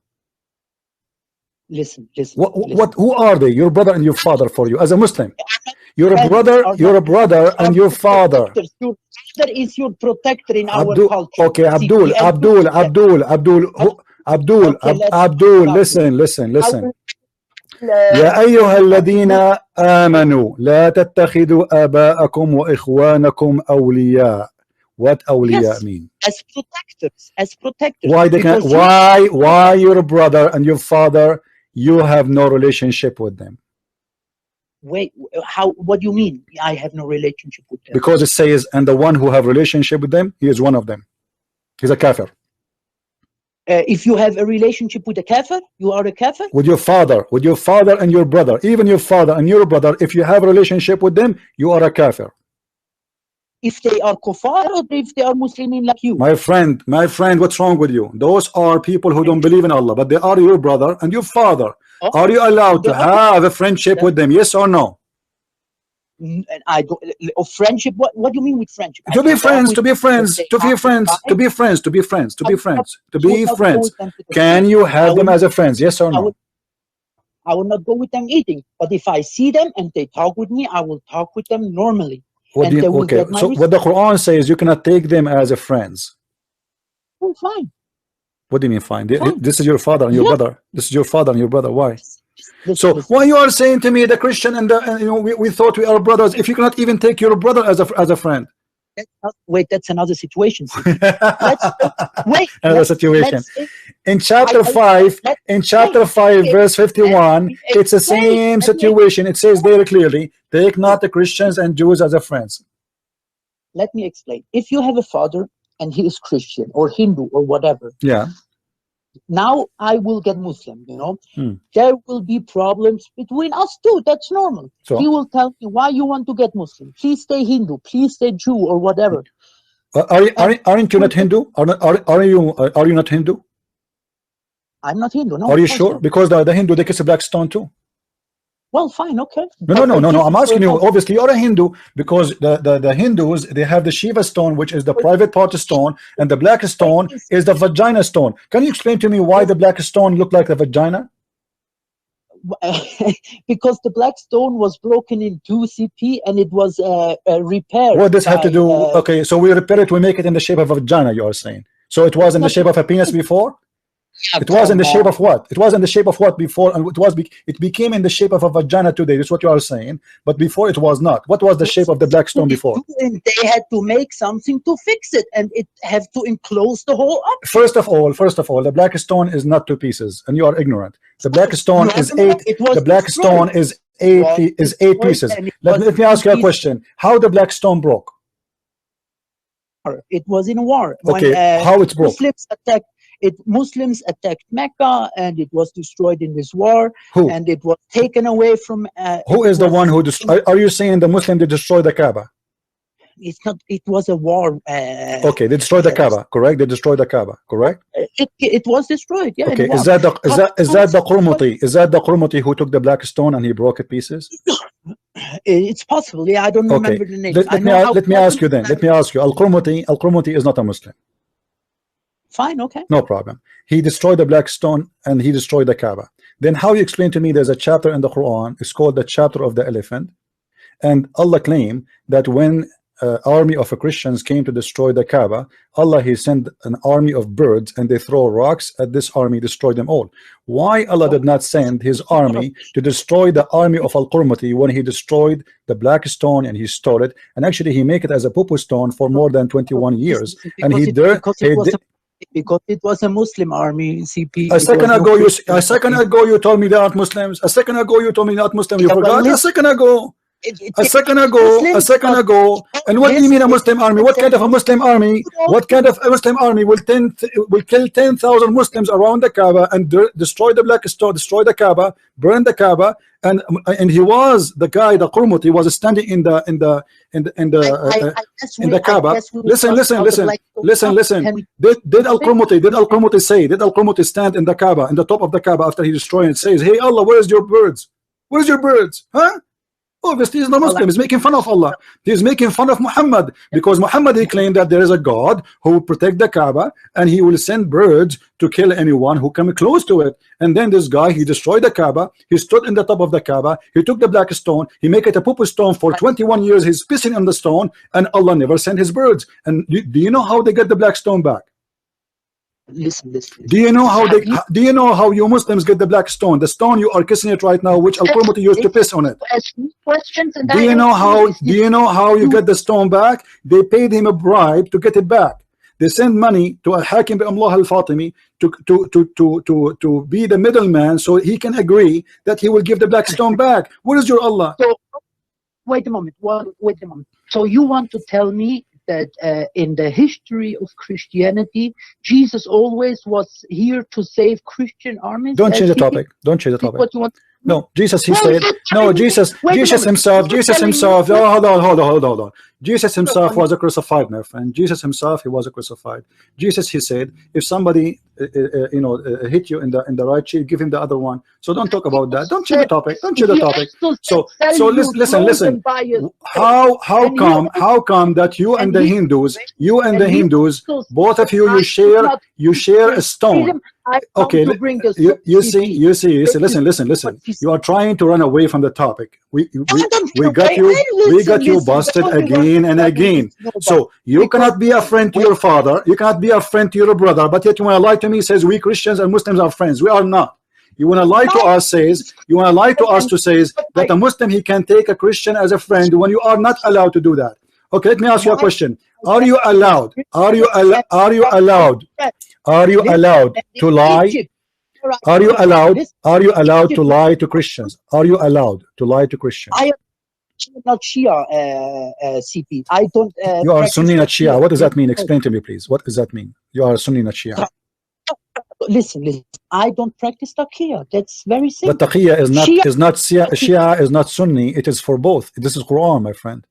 Speaker 1: Listen.
Speaker 2: Who are they? Your brother and your father for you as a Muslim. You're a brother and your father.
Speaker 1: Your father is your protector in our culture.
Speaker 2: Okay, Abdul. Listen. يا أيها الذين آمنوا لا تتخذوا آباءكم وإخوانكم أولياء. What awliya mean?
Speaker 1: As protectors.
Speaker 2: Why your brother and your father, you have no relationship with them?
Speaker 1: Wait, how? What do you mean? I have no relationship with them?
Speaker 2: Because it says, and the one who have relationship with them, he is one of them. He's a kafir.
Speaker 1: If you have a relationship with a kafir, you are a kafir.
Speaker 2: With your father and your brother, even your father and your brother, if you have a relationship with them, you are a kafir.
Speaker 1: If they are kuffar or if they are Muslimin like you.
Speaker 2: My friend, what's wrong with you? Those are people who don't believe in Allah, but they are your brother and your father. Okay. Are you allowed to have a friendship with them? Yes or no?
Speaker 1: And I don't. Friendship. What do you mean with friendship?
Speaker 2: To be friends. Can you have them as a friends? Yes or no?
Speaker 1: I will not go with them eating, but if I see them and they talk with me, I will talk with them normally.
Speaker 2: So what the Quran says, you cannot take them as a friends.
Speaker 1: Oh, fine.
Speaker 2: What do you mean fine? This is your father and your brother. This is your father and your brother. Why? So why you are saying to me the Christian and we thought we are brothers, if you cannot even take your brother as a friend?
Speaker 1: Wait, that's another situation.
Speaker 2: Another situation. In chapter 5, verse 51, it's the same situation. It says very clearly, take not the Christians and Jews as a friends.
Speaker 1: Let me explain. If you have a father and he is Christian or Hindu or whatever,
Speaker 2: yeah.
Speaker 1: Now I will get Muslim, there will be problems between us too. That's normal. So he will tell me, why you want to get Muslim? Please stay Hindu, please stay Jew or whatever.
Speaker 2: Aren't you not Hindu? Are you not Hindu?
Speaker 1: I'm not Hindu. No.
Speaker 2: Are you sure? Not. Because the Hindu, they kiss a black stone too.
Speaker 1: Well, fine, okay.
Speaker 2: No. I'm asking you. Obviously, you're a Hindu because the Hindus, they have the Shiva stone, which is the private part stone, and the black stone is the vagina stone. Can you explain to me why the black stone looked like the vagina?
Speaker 1: Because the black stone was broken in 2 CP and it was repaired.
Speaker 2: What does have to do? Okay, so we repair it. We make it in the shape of a vagina. You are saying so? It was in the shape of a penis before. It was in the shape of what? It was in the shape of what before, and it became in the shape of a vagina today. That's what you are saying. But before it was not. What was the shape of the black stone before?
Speaker 1: And they had to make something to fix it, and it have to enclose the whole up.
Speaker 2: First of all, the black stone is not 2 pieces, and you are ignorant. The black stone is 8. The black stone is 8 pieces. Let me ask you a question. How the black stone broke?
Speaker 1: It was in a war.
Speaker 2: Okay, how it broke?
Speaker 1: Muslims attacked Mecca and it was destroyed in this war.
Speaker 2: Who?
Speaker 1: And it was taken away from
Speaker 2: who is the one who destroyed? Are you saying the Muslim did destroy the Kaaba?
Speaker 1: it's not. It was a war.
Speaker 2: Okay, they destroyed the Kaaba, correct? They destroyed the Kaaba, correct?
Speaker 1: It was destroyed. Yeah.
Speaker 2: Okay, is that the Qurmuti? Is that the Qurmuti who took the black stone and he broke it pieces?
Speaker 1: It's possible. Yeah, I don't remember the name.
Speaker 2: Let me ask you then. Let me ask you. Al-Qurmuti is not a Muslim.
Speaker 1: Fine. Okay.
Speaker 2: No problem. He destroyed the black stone and he destroyed the Kaaba. Then how you explain to me there's a chapter in the Quran, it's called the chapter of the elephant, and Allah claimed that when army of Christians came to destroy the Kaaba, Allah he sent an army of birds and they throw rocks at this army, destroy them all. Why Allah did not send his army to destroy the army of Al-Qurmuti when he destroyed the black stone and he stole it, and actually he made it as a pupu stone for more than 21 years, and
Speaker 1: because it was a Muslim army, CP.
Speaker 2: A second ago you told me they aren't Muslims. A second ago you told me not Muslim. You forgot a second ago. A second ago. And what do you mean a Muslim army? What kind of a Muslim army? What kind of a Muslim army will kill 10,000 Muslims around the Kaaba and destroy the black stone, destroy the Kaaba, burn the Kaaba, and he was the guy, the Qurmuti was standing in the Kaaba. Listen. Did Al-Qurmuti stand in the Kaaba, in the top of the Kaaba after he destroyed it, says, "Hey Allah, where's your birds? Where's your birds? Huh?" Obviously, he's not Muslim. He's making fun of Allah. He's making fun of Muhammad, because Muhammad he claimed that there is a God who will protect the Kaaba and he will send birds to kill anyone who come close to it. And then this guy, he destroyed the Kaaba. He stood in the top of the Kaaba. He took the black stone. He make it a pupu stone for 21 years. He's pissing on the stone, and Allah never sent his birds. And do you know how they get the black stone back?
Speaker 1: Listen.
Speaker 2: Do you know how you Muslims get the black stone? The stone you are kissing it right now, which Al-Qurmuti used to piss on it. Do you know how you get the stone back? They paid him a bribe to get it back. They send money to Al-Hakim bi Amlah al-Fatimi to be the middleman so he can agree that he will give the black stone back. Where is your Allah?
Speaker 1: So, wait a moment. So you want to tell me that in the history of Christianity, Jesus always was here to save Christian armies?
Speaker 2: Don't change the topic.
Speaker 1: What you want?
Speaker 2: No, Jesus, he said, no, Jesus himself, hold on. Jesus himself was a crucified, my friend. Jesus himself, he was a crucified. Jesus, he said, if somebody, hit you in the right cheek, give him the other one. So don't talk about that. Don't change the topic. So listen. How come that you and the Hindus, both of you share a stone? Okay, you see. Listen. You are trying to run away from the topic. We got you busted again and again. So you cannot be a friend to your father. You cannot be a friend to your brother. But yet you want to lie to me. Says we Christians and Muslims are friends. We are not. You want to lie to us. To say that a Muslim he can take a Christian as a friend when you are not allowed to do that. Okay, let me ask you a question. Are you allowed to lie? Are you allowed to lie to Christians? Are you allowed to lie to Christians?
Speaker 1: I am not Shia, CP. I don't.
Speaker 2: You are Sunni, not Shia. What does that mean? Explain to me, please. What does that mean? You are Sunni, not Shia.
Speaker 1: Listen. I don't practice taqiyya. That's very simple.
Speaker 2: But taqiyya is not Shia is not Sunni. It is for both. This is Quran, my friend.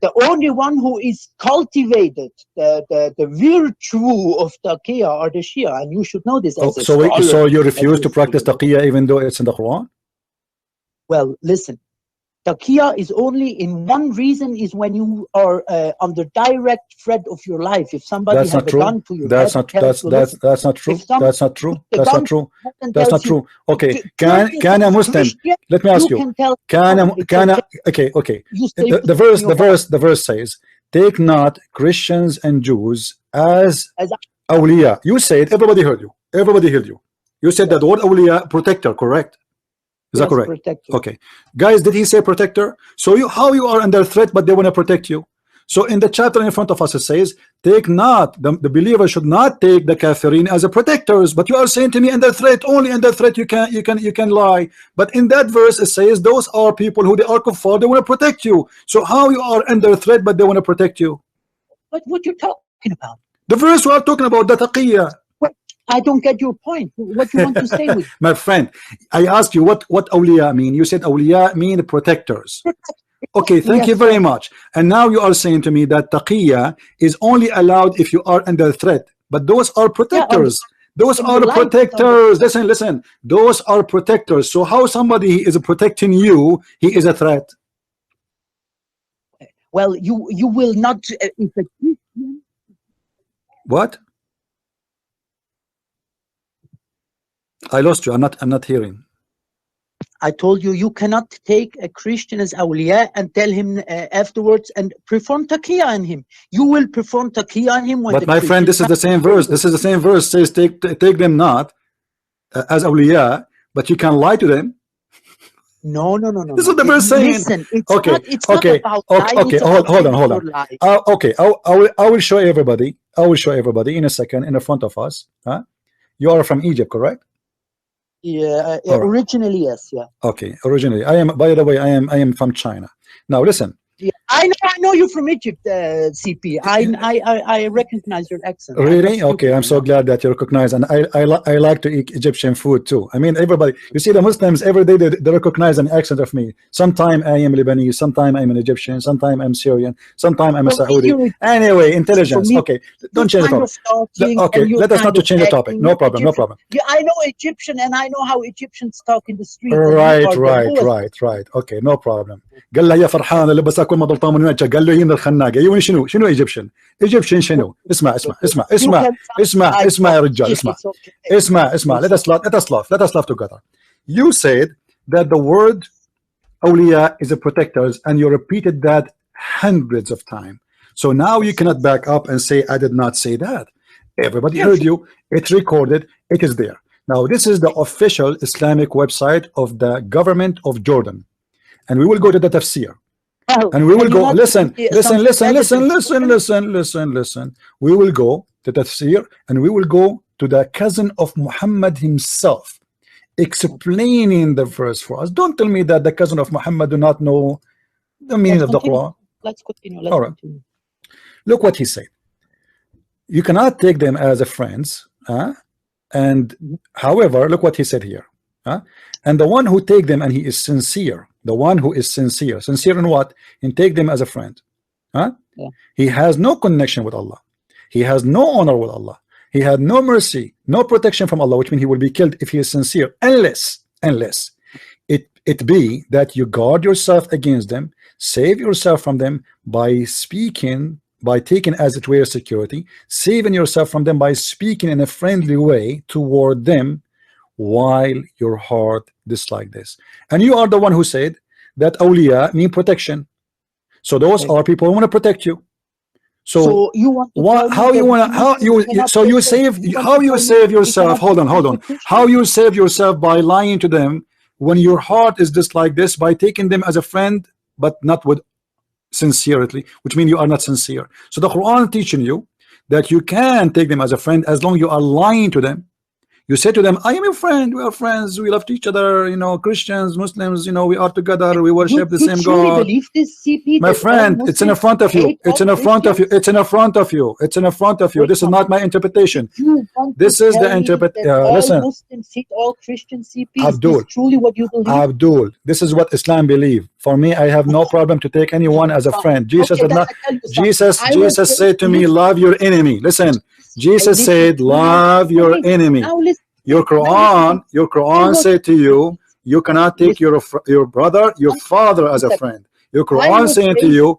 Speaker 1: The only one who is cultivated the virtue of taqiyya are the Shia, and you should know this.
Speaker 2: So you refuse to practice taqiyya even though it's in the Quran?
Speaker 1: Well, listen. Taqiyya is only in one reason, is when you are under direct threat of your life. If somebody has a gun to your head,
Speaker 2: that's not true. Okay, can a Muslim? Let me ask you. Okay. The verse says, "Take not Christians and Jews as awliya." You said, everybody heard you. You said that the word awliya, protector, correct? Is that correct? Protector. Okay, guys, did he say protector? So how you are under threat, but they want to protect you? So in the chapter in front of us, it says, take not, the believer should not take the kafirin as a protectors. But you are saying to me, under threat, only under threat you can lie. But in that verse it says those are people who they are kuffar, they want to protect you. So how you are under threat, but they want to protect you?
Speaker 1: But what you're talking about?
Speaker 2: The verse we are talking about, the taqiyya.
Speaker 1: I don't get your point. What do you want to say with
Speaker 2: my friend? I asked you what awliya mean. You said awliya mean protectors. Okay, thank you very much. And now you are saying to me that taqiyya is only allowed if you are under threat. But those are protectors. Those are protectors. Listen, listen. Those are protectors. So how somebody is protecting you, he is a threat?
Speaker 1: Well, you will not.
Speaker 2: What? I lost you. I'm not hearing.
Speaker 1: I told you cannot take a Christian as awliya and tell him afterwards and perform taqiyya on him. You will perform taqiyya on him when.
Speaker 2: But my friend, this is the same verse. This is the same verse. Says take them not as awliya, but you can lie to them.
Speaker 1: No.
Speaker 2: This is the verse saying.
Speaker 1: Listen, it's
Speaker 2: okay,
Speaker 1: not, it's
Speaker 2: okay,
Speaker 1: not about
Speaker 2: okay. Hold on. Okay, I will show everybody. I will show everybody in a second in front of us. Huh? You are from Egypt, correct?
Speaker 1: Yeah, originally, yes, yeah.
Speaker 2: Okay, originally. I am, by the way, I am from China. Now listen.
Speaker 1: Yeah, I know you're from Egypt, CP. I recognize your accent.
Speaker 2: Really? Okay, I'm so glad that you recognize, and I like to eat Egyptian food too. I mean, everybody. You see, the Muslims every day they recognize an accent of me. Sometime I am Lebanese, sometime I'm an Egyptian, sometime I'm Syrian, sometime I'm a Saudi. Anyway, intelligence. Okay, don't change the topic. Okay, let us not to change the topic. No problem. No problem.
Speaker 1: Yeah, I know Egyptian, and I know how Egyptians talk in the street.
Speaker 2: Right. Okay, no problem. قال له يا فرحان اللي بس اكون مضلطان من وجهك قال له يمين الخناقه ايوه شنو ايجيبشن شنو اسمع يا رجال اسمع let us laugh together. You said that the word awliya is a protectors and you repeated that hundreds of times, so now you cannot back up and say I did not say that. Everybody heard you. It's recorded. It is there. Now this is the official Islamic website of the government of Jordan. And we will go to the tafsir, and we will go listen. We will go to tafsir, and we will go to the cousin of Muhammad himself, explaining the verse for us. Don't tell me that the cousin of Muhammad do not know the meaning of the Quran.
Speaker 1: Let's continue.
Speaker 2: All right. Look what he said. You cannot take them as a friends, and however, look what he said here. And the one who take them and he is sincere. The one who is sincere in what? In take them as a friend. He has no connection with Allah. He has no honor with Allah. He had no mercy, no protection from Allah, which means he will be killed if he is sincere, unless it be that you guard yourself against them, save yourself from them by speaking, by taking as it were security, saving yourself from them by speaking in a friendly way toward them, while your heart dislike this. And you are the one who said that awliya mean protection. So those are people who want to protect you. So you want you save yourself. Hold on. How you save yourself by lying to them when your heart is just like this, by taking them as a friend but not with sincerity, which means you are not sincere. So the Quran teaching you that you can take them as a friend as long you are lying to them. You say to them, I am your friend, we are friends, we love each other, you know, Christians, Muslims, you know, we are together, we worship the same God. My friend, it's in front of you. It's in front of you. It's in front of you. It's in front of you. This is not my interpretation. This is the interpretation. Listen,
Speaker 1: all Christians,
Speaker 2: Abdul,
Speaker 1: is truly what you believe?
Speaker 2: Abdul, this is what Islam believe. For me, I have no problem to take anyone as a friend. Jesus did not. Jesus said to me, love your enemy. Listen, Jesus said, love your enemy. Your Quran said to you, you cannot take your brother, your father as a friend. Your Quran saying to you,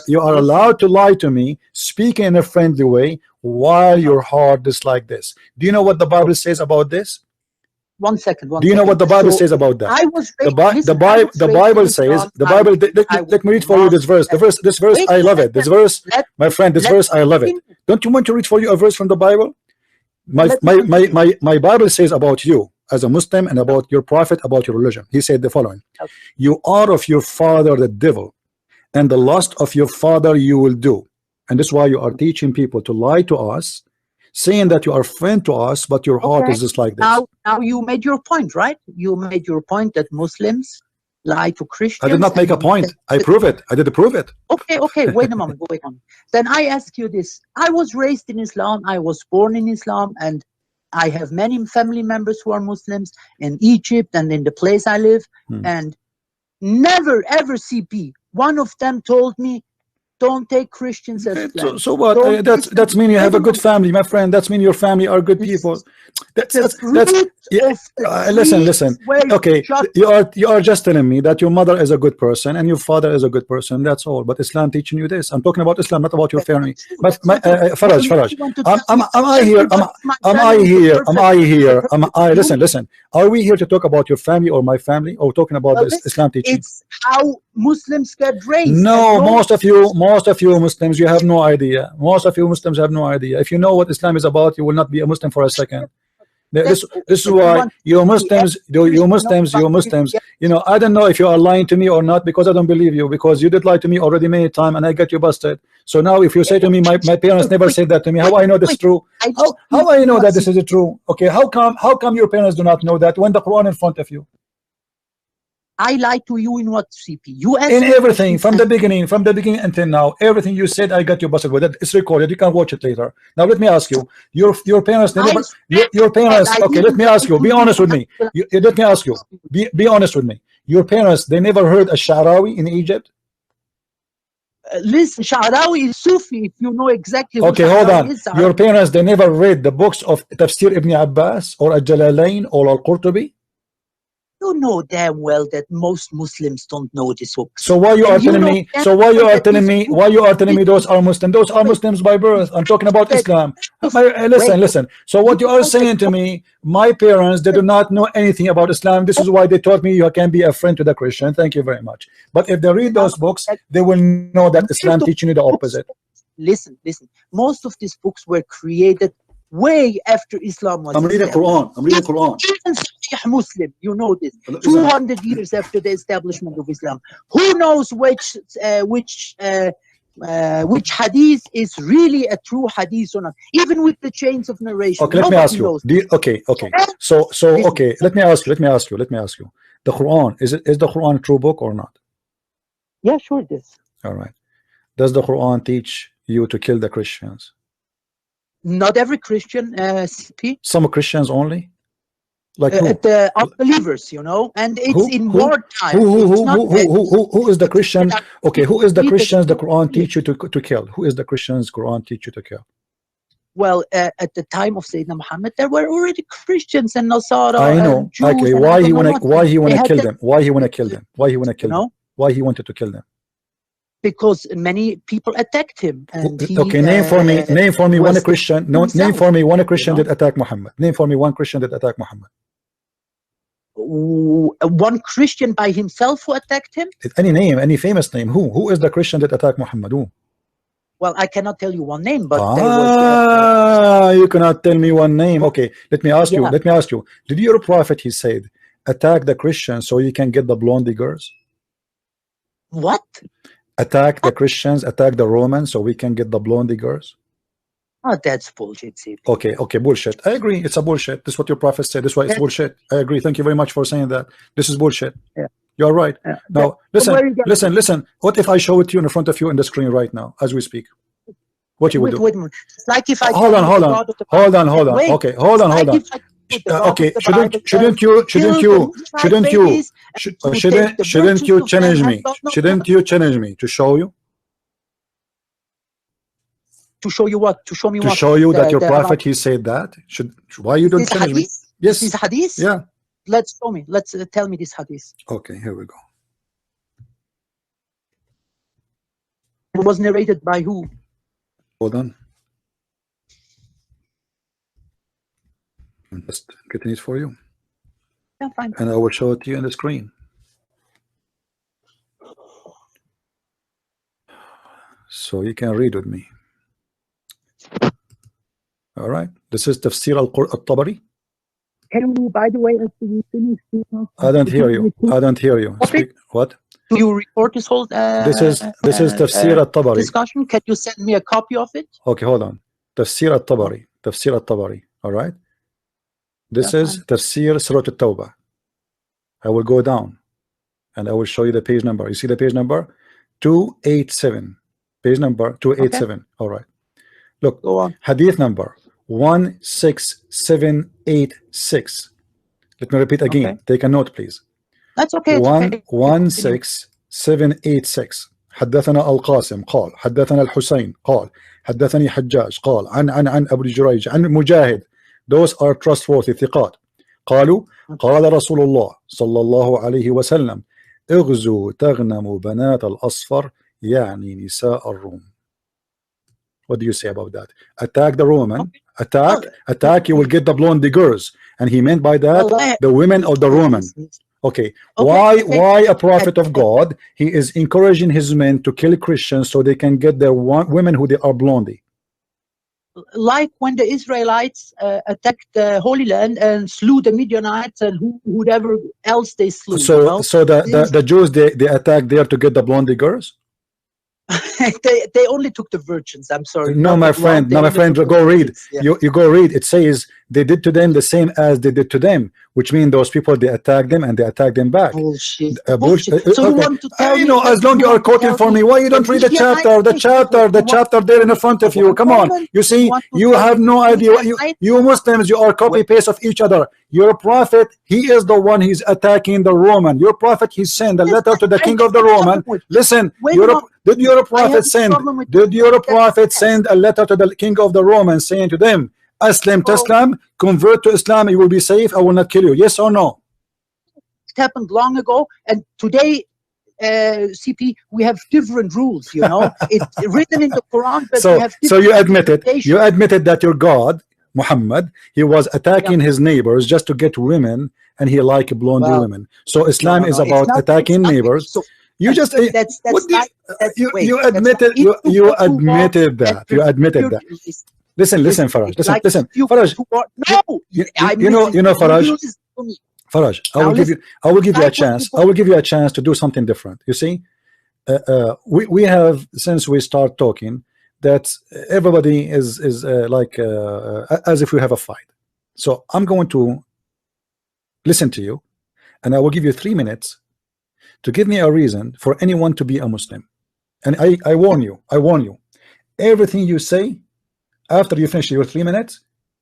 Speaker 2: you are allowed to lie to me, speak in a friendly way, while your heart is like this. Do you know what the Bible says about this?
Speaker 1: One second.
Speaker 2: Do you know what the Bible says about that? The Bible says, let me read for you this verse. This verse, I love it. This verse, my friend, this verse, I love it. Don't you want to read for you a verse from the Bible? My Bible says about you as a Muslim and about your prophet, about your religion. He said the following: you are of your father the devil, and the lust of your father you will do. And that's why you are teaching people to lie to us, saying that you are friend to us, but your heart is just like this.
Speaker 1: Now you made your point, right? You made your point that Muslims lie to Christians.
Speaker 2: I did not make a point. I prove it. I did prove it.
Speaker 1: Okay. Wait a moment. Then I ask you this. I was raised in Islam. I was born in Islam, and I have many family members who are Muslims in Egypt and in the place I live. And Never ever, CP. One of them told me, don't take Christians as
Speaker 2: So,
Speaker 1: friends.
Speaker 2: so what?
Speaker 1: Don't
Speaker 2: That's mean you have a good family, my friend. That's mean your family are good people. That's yeah. Listen. Okay, you are just telling me that your mother is a good person and your father is a good person. That's all. But Islam teaching you this. I'm talking about Islam, not about your family. But Faraj, am I here? Listen. Are we here to talk about your family or my family, or talking about this Islam teaching?
Speaker 1: It's how Muslims get raised.
Speaker 2: No, most of you Muslims, you have no idea. Most of you Muslims have no idea. If you know what Islam is about, you will not be a Muslim for a second. This is why you Muslims, you know, I don't know if you are lying to me or not, because I don't believe you, because you did lie to me already many times and I got you busted. So now if you say to me, my parents never said that to me, how I know this is true? How I know that this is true? Okay, how come your parents do not know that when the Quran in front of you?
Speaker 1: I lied to you in what, CP? You
Speaker 2: in everything from the beginning until now. Everything you said, I got you busted with it. It's recorded. You can watch it later. Now let me ask you. Your parents never. Your parents. Okay, let me ask you. Be honest with me. Let me ask you. Be honest with me. Your parents, they never heard a Sha'rawi in Egypt.
Speaker 1: Listen, Sha'rawi is Sufi. If you know exactly.
Speaker 2: Okay, hold on. Your parents, they never read the books of Tafsir Ibn Abbas or Al-Jalalain or Al-Qurtubi.
Speaker 1: You know damn well that most Muslims don't know this book.
Speaker 2: So why you are telling me? So why you are telling me? Why you are telling me those are Muslims? Those are Muslims by birth. I'm talking about Islam. Listen. So what you are saying to me? My parents, they do not know anything about Islam. This is why they taught me you can be a friend to the Christian. Thank you very much. But if they read those books, they will know that Islam teaching you the opposite.
Speaker 1: Listen. Most of these books were created way after Islam was.
Speaker 2: I'm reading Quran.
Speaker 1: Even Sahih Muslim, you know this. 200 years after the establishment of Islam. Who knows which hadith is really a true hadith or not? Even with the chains of narration.
Speaker 2: Okay, let me ask you. Okay. So okay. Let me ask you. The Quran, is the Quran a true book or not?
Speaker 1: Yeah, sure it is.
Speaker 2: All right. Does the Quran teach you to kill the Christians?
Speaker 1: Not every Christian, CP.
Speaker 2: Some Christians only, like
Speaker 1: the unbelievers, you know, and it's in wartime.
Speaker 2: Who is the Christian? Okay, who is the Christians the Quran teach you to kill? Who is the Christians Quran teach you to kill?
Speaker 1: Well, at the time of Sayyidina Muhammad, there were already Christians and Nasara.
Speaker 2: I know.
Speaker 1: Jews,
Speaker 2: okay, why he wanna kill them? Why he wanna kill them? Why he wanted to kill them?
Speaker 1: Because many people attacked him. And
Speaker 2: okay, name for me one Christian. No, name for me one Christian that attacked Muhammad. Name for me one Christian that attacked Muhammad.
Speaker 1: One Christian by himself who attacked him?
Speaker 2: Any name, any famous name. Who is the Christian that attacked Muhammad? Who?
Speaker 1: Well, I cannot tell you one name, but there was.
Speaker 2: You cannot tell me one name. Okay, let me ask you. Did your prophet, he said, attack the Christians so you can get the blondie girls?
Speaker 1: What?
Speaker 2: Attack the Christians, attack the Romans so we can get the blondie girls?
Speaker 1: Oh, that's bullshit.
Speaker 2: Okay, bullshit. I agree, it's a bullshit. This is what your prophet said. This is why it's bullshit. I agree. Thank you very much for saying that. This is bullshit. Yeah. You're right. Yeah. Now, listen. What if I show it to you in front of you in the screen right now as we speak? What you would do?
Speaker 1: Wait a minute. It's like if I
Speaker 2: hold on. Okay, hold on. Okay, shouldn't you challenge me? Shouldn't you challenge me to show you?
Speaker 1: To show you what? To show me what?
Speaker 2: To show you that your prophet, he said that. Why you don't challenge me? Yes.
Speaker 1: This is hadith?
Speaker 2: Yeah.
Speaker 1: Let's show me. Let's tell me this hadith.
Speaker 2: Okay, here we go.
Speaker 1: It was narrated by who?
Speaker 2: Hold on. I'm just getting it for you.
Speaker 1: Yeah, fine.
Speaker 2: And I will show it to you on the screen. So you can read with me. All right. This is Tafsir al-Tabari.
Speaker 1: Can you, by the way, after you finish?
Speaker 2: I don't hear you. Speak. What?
Speaker 1: Do you record this whole?
Speaker 2: This is Tafsir al-Tabari
Speaker 1: discussion. Can you send me a copy of it?
Speaker 2: Okay, hold on. Tafsir al-Tabari. All right. This is Tafsir Surah At-Tawbah. I will go down and I will show you the page number. You see the page number? 287. Page number 287. Okay. All right. Look,
Speaker 1: go on.
Speaker 2: Hadith number 16786. Let me repeat again. Okay. Take a note, please.
Speaker 1: That's okay. It's okay.
Speaker 2: 11786. حدثنا القاسم قال حدثنا الحسين قال حدثني حجاج قال عن أبو جريج عن مجاهد. Those are trustworthy ثقات. قالوا قال رسول الله صلى الله عليه وسلم اغزوا تغنموا بنات الأصفر يعني نساء الروم. What do you say about that? Attack the Roman. Attack, you will get the blonde girls. And he meant by that the women of the Roman. Okay. Why a prophet of God? He is encouraging his men to kill Christians so they can get their women who they are blondie.
Speaker 1: Like when the Israelites attacked the Holy Land and slew the Midianites and whoever else they slew.
Speaker 2: So the Jews they attacked there to get the blondie girls.
Speaker 1: they only took the virgins. I'm sorry.
Speaker 2: No, my friend. No, my friend. Go read. Yeah. You go read. It says they did to them the same as they did to them, which means those people they attacked them and they attacked them back.
Speaker 1: Bullshit.
Speaker 2: Bullshit.
Speaker 1: So you want to tell
Speaker 2: me? As long as you are quoting for me, why you don't read the chapter? The chapter there in the front of you. Come on. You see, you have no idea. You Muslims, you are copy paste of each other. Your prophet, he is the one he's attacking the Roman. Your prophet, he sent a letter to the king of the Roman. Listen, did your prophet send a letter to the king of the Romans saying to them, Aslam Taslam, convert to Islam, you will be safe, I will not kill you? Yes or no?
Speaker 1: It happened long ago, and today CP, we have different rules, you know. It's written in the Quran, but we have
Speaker 2: so you admitted that your God Muhammad, he was attacking his neighbors just to get women, and he liked blonde women. So Islam is about attacking neighbors. So, you just you admitted that. Listen, Faraj. Listen, Faraj. No, you know, Faraj. Faraj, I will give you a chance. I will give you a chance to do something different. You see, we have, since we start talking, that everybody is like as if we have a fight. So I'm going to listen to you, and I will give you 3 minutes to give me a reason for anyone to be a Muslim. And I warn you, everything you say after you finish your 3 minutes,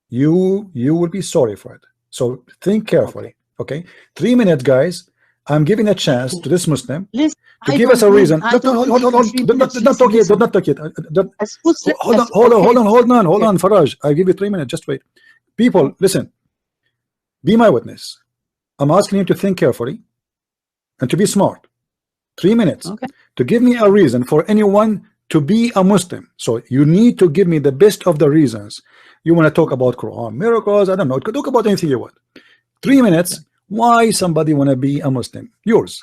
Speaker 2: you will be sorry for it. So think carefully. Okay, 3 minutes, guys. I'm giving a chance to this Muslim to give us a reason. Hold on, Faraj. I'll give you 3 minutes. Just wait. People, listen. Be my witness. I'm asking you to think carefully and to be smart. 3 minutes to give me a reason for anyone to be a Muslim. So you need to give me the best of the reasons. You want to talk about Quran, miracles, I don't know. Talk about anything you want. 3 minutes. Why somebody want to be a Muslim? Yours.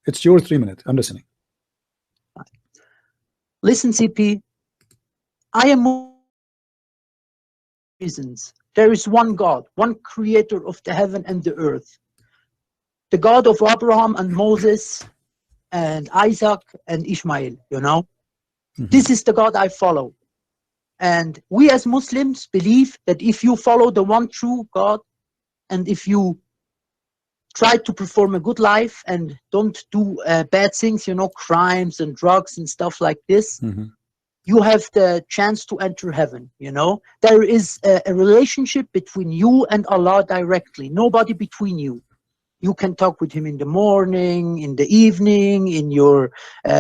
Speaker 2: It's your 3 minutes. I'm listening.
Speaker 1: Listen, CP. I am reasons. There is one God, one creator of the heaven and the earth. The God of Abraham and Moses and Isaac and Ishmael, you know. This is the God I follow. And we as Muslims believe that if you follow the one true God, and if you try to perform a good life and don't do bad things, you know, crimes and drugs and stuff like this, you have the chance to enter heaven, you know. There is a relationship between you and Allah directly, nobody between you. You can talk with him in the morning, in the evening, in your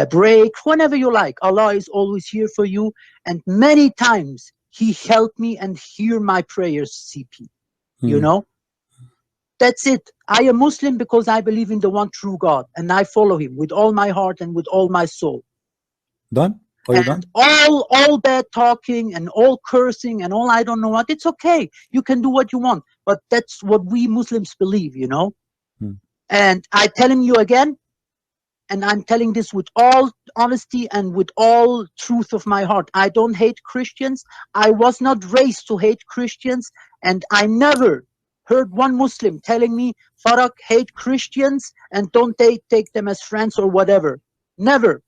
Speaker 1: break, whenever you like. Allah is always here for you. And many times he helped me and hear my prayers, CP, you know. That's it. I am Muslim because I believe in the one true God, and I follow him with all my heart and with all my soul.
Speaker 2: Done? Are you done?
Speaker 1: All bad talking and all cursing and all I don't know what, it's okay. You can do what you want, but that's what we Muslims believe, you know. And I telling you again, and I'm telling this with all honesty and with all truth of my heart, I don't hate Christians. I was not raised to hate Christians, and I never heard one Muslim telling me, Farag, hate Christians and don't take them as friends or whatever. Never.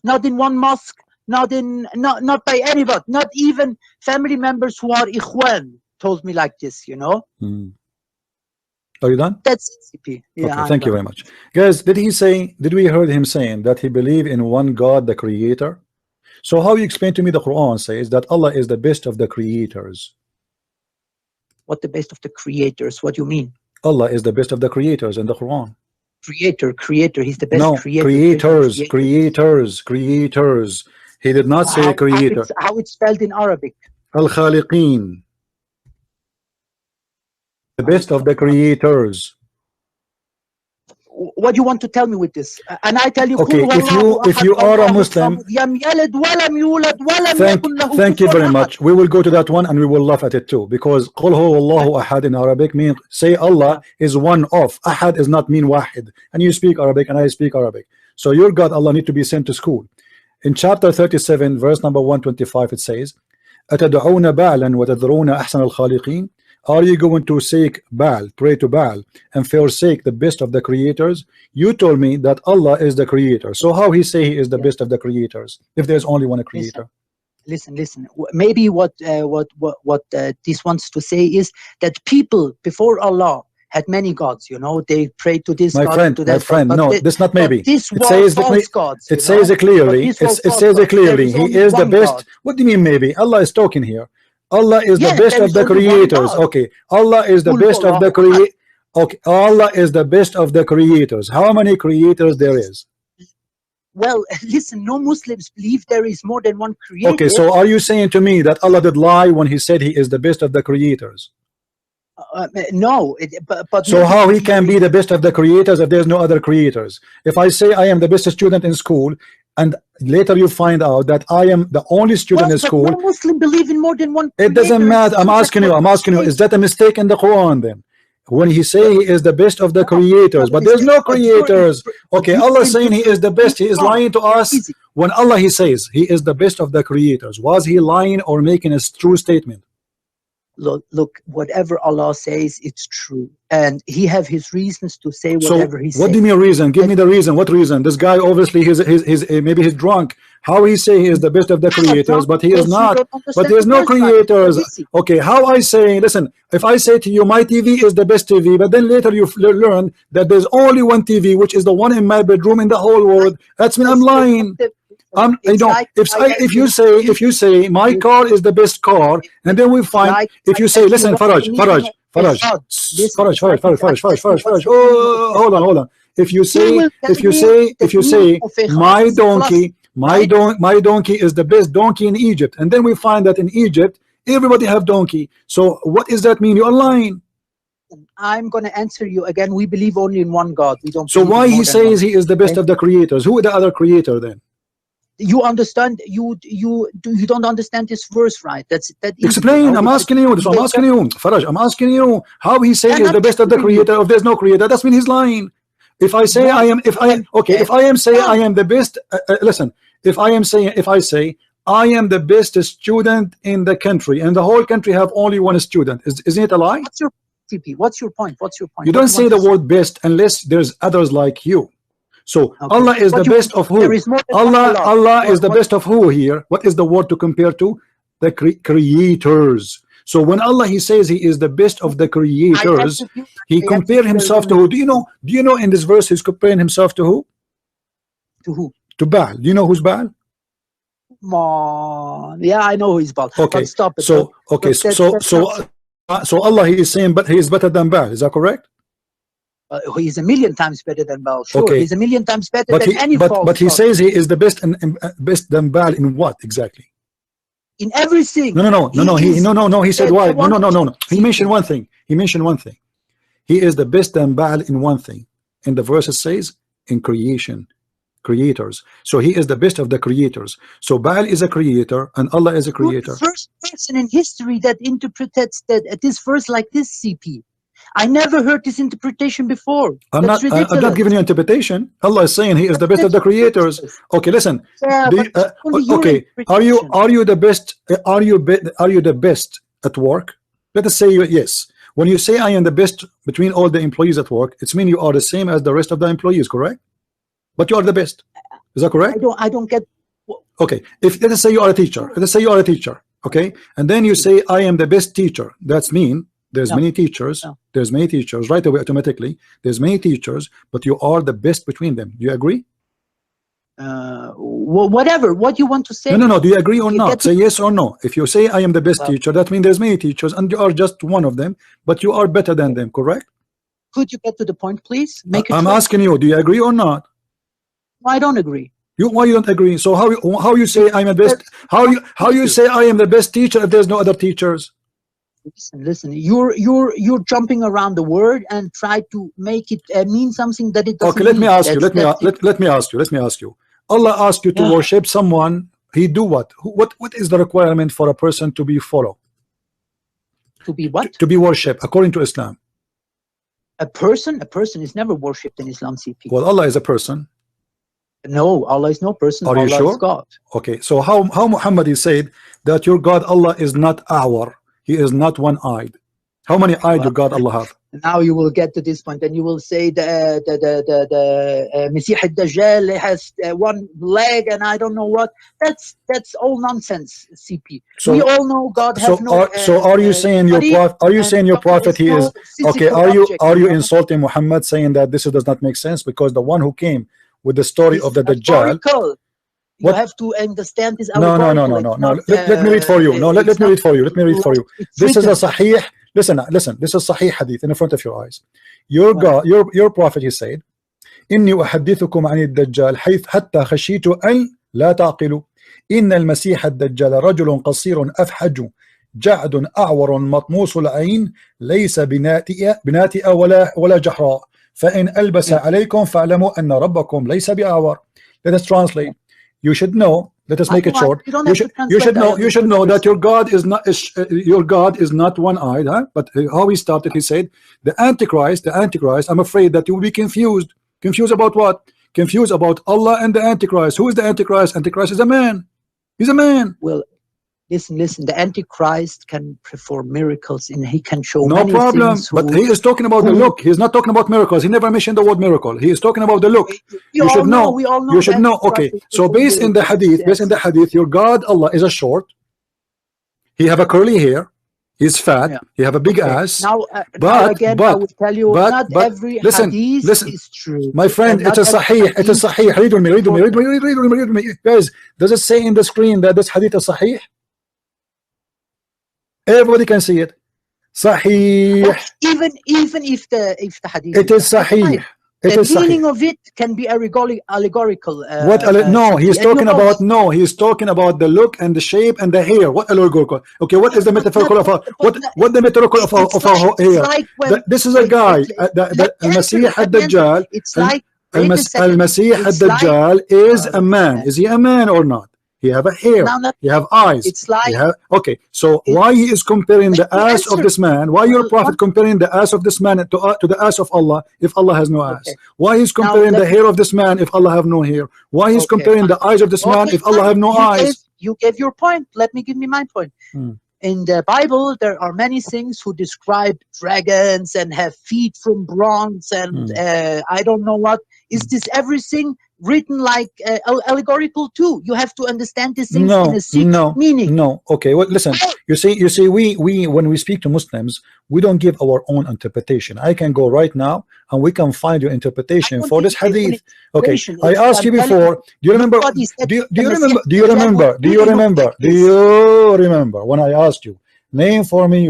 Speaker 1: Not in one mosque, not by anybody, not even family members who are ikhwan told me like this, you know.
Speaker 2: Are you done?
Speaker 1: That's CP. Yeah,
Speaker 2: okay, thank you very much. Guys, did we heard him saying that he believed in one God, the creator? So how you explain to me the Quran says that Allah is the best of the creators?
Speaker 1: What the best of the creators? What do you mean?
Speaker 2: Allah is the best of the creators in the Quran.
Speaker 1: Creator. He's the best
Speaker 2: No,
Speaker 1: creator.
Speaker 2: creators. He did not say creator.
Speaker 1: How it's spelled in Arabic?
Speaker 2: Al-Khaliqeen. The best of the creators.
Speaker 1: What do you want to tell me with this? And I tell you,
Speaker 2: okay, if you are a Muslim, thank you very much. We will go to that one and we will laugh at it too, because قُلْ هُوَ اللَّهُ أَحَدٍ in Arabic means say Allah is one of. Ahad is not mean wahid. And you speak Arabic and I speak Arabic. So your God Allah need to be sent to school. In chapter 37 verse number 125 it says, أَتَدْعُونَ بَعْلًا وَتَذْرُونَ أَحْسَنَ الْخَالِقِينَ. Are you going to seek Baal, pray to Baal, and forsake the best of the creators? You told me that Allah is the creator. So how he say he is the best of the creators if there's only one creator?
Speaker 1: Listen. Maybe what this wants to say is that people before Allah had many gods. You know, they prayed to this God, to that.
Speaker 2: My friend, no, this not maybe.
Speaker 1: This
Speaker 2: it says
Speaker 1: false gods.
Speaker 2: It says it clearly. It says it clearly. He is the best. God. What do you mean maybe? Allah is talking here. Allah is the best of the creators. Okay, Allah is the best of the creators. Okay, Allah is the best of the creators. How many creators there is?
Speaker 1: Well, listen, no Muslims believe there is more than one creator.
Speaker 2: Okay, so are you saying to me that Allah did lie when he said he is the best of the creators?
Speaker 1: No, but
Speaker 2: so how he can be the best of the creators if there's no other creators? If I say I am the best student in school, and later you find out that I am the only student in school.
Speaker 1: No Muslim believe in more than one
Speaker 2: creator. It doesn't matter. I'm asking you, is that a mistake in the Quran then? When he say he is the best of the creators, but there's no creators. Okay, Allah saying he is the best, he is lying to us. When Allah he says he is the best of the creators, was he lying or making a true statement?
Speaker 1: Look, whatever Allah says, it's true, and He have His reasons to say whatever He says.
Speaker 2: What do you mean reason? Give me the reason. What reason? This guy obviously maybe he's drunk. How he say he is the best of the creators, but he is not. But there's no creators. Okay, how I say? Listen, if I say to you, my TV is the best TV, but then later you learn that there's only one TV, which is the one in my bedroom in the whole world. That's when I'm lying. If you say my car is the best car, and then we find if you say, listen, Faraj, oh, hold on. If you say my donkey is the best donkey in Egypt, and then we find that in Egypt everybody have donkey. So what does that mean? You are lying.
Speaker 1: I'm going to answer you again. We believe only in one God. We don't.
Speaker 2: So why he says he is the best of the creators? Who is the other creator then?
Speaker 1: You understand? You don't understand this verse, right? That's that.
Speaker 2: Explain. You know? I'm asking you. I'm asking you, Faraj. I'm asking you how he say is the best of the creator. If there's no creator, that's mean he's lying. If I say I am, if I am saying I am the best. Listen. If I say I am the best student in the country, and the whole country have only one student, isn't it a lie?
Speaker 1: What's your point?
Speaker 2: You don't say the word best unless there's others like you. So okay. Allah is the best of who? Allah is the best of who here? What is the word to compare to? The creators. So when Allah he says he is the best of the creators, he compared himself to who? Do you know in this verse he's comparing himself to who?
Speaker 1: To who?
Speaker 2: To Baal. Do you know who's Baal?
Speaker 1: Yeah, I know who is Baal.
Speaker 2: Okay.
Speaker 1: But stop it.
Speaker 2: So okay. So Allah he is saying, but he is better than Baal. Is that correct?
Speaker 1: He's a million times better than Baal. Sure,
Speaker 2: okay.
Speaker 1: He's a million times better than any false.
Speaker 2: But he says he is the best and best than Baal in what exactly?
Speaker 1: In everything.
Speaker 2: No. He said why? No. He mentioned one thing. He is the best than Baal in one thing. And the verse says in creators. So he is the best of the creators. So Baal is a creator and Allah is a creator.
Speaker 1: The first person in history that interprets this verse like this, CP. I never heard this interpretation before. I'm not
Speaker 2: giving you interpretation. Allah is saying he is the best of the creators. Okay, listen.
Speaker 1: Yeah,
Speaker 2: okay, are you the best? Are you the best at work? Let us say yes. When you say I am the best between all the employees at work, it's mean you are the same as the rest of the employees, correct? But you are the best. Is that correct?
Speaker 1: I don't get.
Speaker 2: Okay, if let us say you are a teacher. Let us say you are a teacher. Okay, and then you say I am the best teacher. That's mean. There's many teachers. There's many teachers right away automatically. There's many teachers, but you are the best between them. Do you agree?
Speaker 1: Whatever. What you want to say?
Speaker 2: No. Do you agree or not? Say yes or no. If you say I am the best teacher, that means there's many teachers, and you are just one of them, but you are better than them. Correct?
Speaker 1: could you get to the point, please? Make it
Speaker 2: I'm
Speaker 1: short.
Speaker 2: asking you, do you agree or not?
Speaker 1: I don't agree.
Speaker 2: Why you don't agree? So how you say I'm the best? How you say I am the best teacher if there's no other teachers?
Speaker 1: Listen. You're jumping around the word and try to make it mean something that it doesn't.
Speaker 2: Okay, let
Speaker 1: mean.
Speaker 2: me ask you. Let me ask you. Allah asked you to worship someone. He do what? What is the requirement for a person to be follow?
Speaker 1: To be what?
Speaker 2: To be worshipped according to Islam.
Speaker 1: A person is never worshipped in Islam, CP.
Speaker 2: Well, Allah is a person.
Speaker 1: No, Allah is no person.
Speaker 2: Are you
Speaker 1: Allah
Speaker 2: sure?
Speaker 1: is God.
Speaker 2: Okay, so how Muhammad is said that your God Allah is not our, he is not one-eyed. How many eyes do God Allah have?
Speaker 1: Now you will get to this point, and you will say the Masih al-Dajjal has one leg, and I don't know what. That's all nonsense, CP.
Speaker 2: So,
Speaker 1: we all know God has no.
Speaker 2: So are you saying your prophet? Are you saying your prophet? He is okay. Are you insulting Muhammad, saying that this does not make sense because the one who came with the story of the Dajjal?
Speaker 1: You have to understand this.
Speaker 2: No. Let me read for you. No, let me read for you. Let me read for you. This is a Sahih. Listen. This is Sahih Hadith in front of your eyes. Your God, your prophet, he said, إني أحدثكم عن الدجال حيث حتى خشيت أن لا تعقلوا إن المسيح الدجال رجل قصير أفحج جعد أعور مطموس العين ليس بناتئ ولا جحراء فإن ألبس عليكم فاعلموا أن ربكم ليس بأعور. Let us translate. You should know. Let us make it short. You should know that your God is not one-eyed. Huh? But how he started, he said, the Antichrist. I'm afraid that you will be confused. Confused about what? Confused about Allah and the Antichrist. Who is the Antichrist? Antichrist is a man. He's a man.
Speaker 1: Well, listen. The Antichrist can perform miracles, and he can show
Speaker 2: no
Speaker 1: many
Speaker 2: problem.
Speaker 1: Things
Speaker 2: but he is talking about the look. He's not talking about miracles. He never mentioned the word miracle. He is talking about the look. You should know.
Speaker 1: We all know.
Speaker 2: You should know. Okay. So based in the hadith, your God Allah is a short. He have a curly hair. He's fat.
Speaker 1: Yeah.
Speaker 2: He have a big ass.
Speaker 1: Now again, I will tell you, not every hadith is true.
Speaker 2: My friend, it's a sahih. It is sahih. Read me. Guys, does it say in the screen that this hadith is sahih? Everybody can see it. Sahih.
Speaker 1: Even if the hadith.
Speaker 2: It is sahih.
Speaker 1: The meaning of it can be allegorical.
Speaker 2: No, he's talking about he's talking about the look and the shape and the hair. What allegorical? Okay, what is the metaphorical of what the metaphorical of our hair? This is a guy. The Masih al-Dajjal.
Speaker 1: It's like
Speaker 2: Al-Masih al-Dajjal is a man. Is he a man or not? He have a hair. He have eyes.
Speaker 1: It's like
Speaker 2: okay. So why he is comparing the ass of this man? Why your prophet comparing the ass of this man to the ass of Allah if Allah has no ass? Why he's comparing the hair of this man if Allah have no hair? Why he's comparing the eyes of this man if Allah have no eyes?
Speaker 1: You gave your point. Let me give me my point. In the Bible, there are many things who describe dragons and have feet from bronze and I don't know what. Is this everything written like allegorical too? You have to understand these things in a secret meaning.
Speaker 2: No. Okay. Well, listen. You see, we when we speak to Muslims, we don't give our own interpretation. I can go right now and we can find your interpretation for this hadith. Okay. I asked you before. Do you remember? Do you remember when I asked you, name for me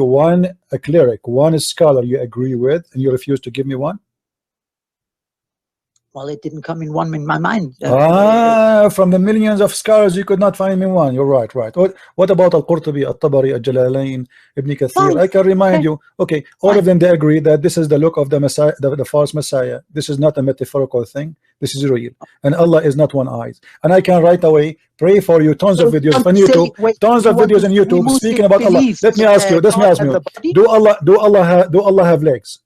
Speaker 2: a cleric, one scholar you agree with, and you refused to give me one?
Speaker 1: Well, it didn't come in my mind.
Speaker 2: From the millions of scholars, you could not find me one. You're right. What about Al-Qurtubi, Al-Tabari, Al-Jalalain, Ibn Kathir? I can remind you. Okay, all of them, they agree that this is the look of the Messiah, the false Messiah. This is not a metaphorical thing. This is real. And Allah is not one-eyed. And I can right away pray for you tons of videos on YouTube. Tons of videos on YouTube speaking about Allah. Let me ask you. Do Allah have legs?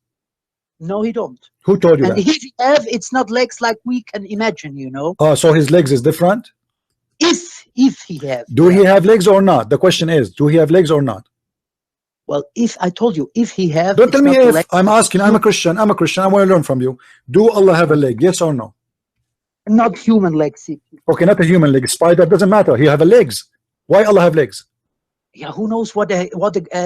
Speaker 1: No, he don't.
Speaker 2: Who told you that?
Speaker 1: And if he have, it's not legs like we can imagine, you know.
Speaker 2: Oh, so his legs is different?
Speaker 1: If he have.
Speaker 2: Do he have legs or not? The question is, do he have legs or not?
Speaker 1: Well, if I told you, if he have.
Speaker 2: Don't tell me if. Legs. I'm asking. I'm a Christian. I want to learn from you. Do Allah have a leg? Yes or no?
Speaker 1: Not human legs.
Speaker 2: Okay, not a human leg. Spider doesn't matter. He have a legs. Why Allah have legs?
Speaker 1: Yeah, who knows what the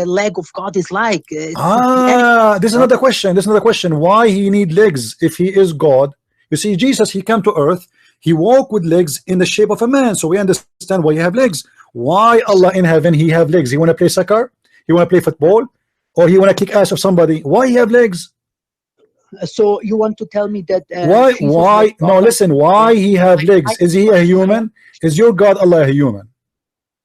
Speaker 1: leg of God is like?
Speaker 2: This is another question. Why he need legs if he is God? You see, Jesus, he came to earth. He walked with legs in the shape of a man. So we understand why he have legs. Why Allah in heaven he have legs? He want to play soccer? He want to play football? Or he want to kick ass of somebody? Why he have legs?
Speaker 1: So you want to tell me that
Speaker 2: why no, listen, why he have legs? Is he a human? Is your God Allah a human?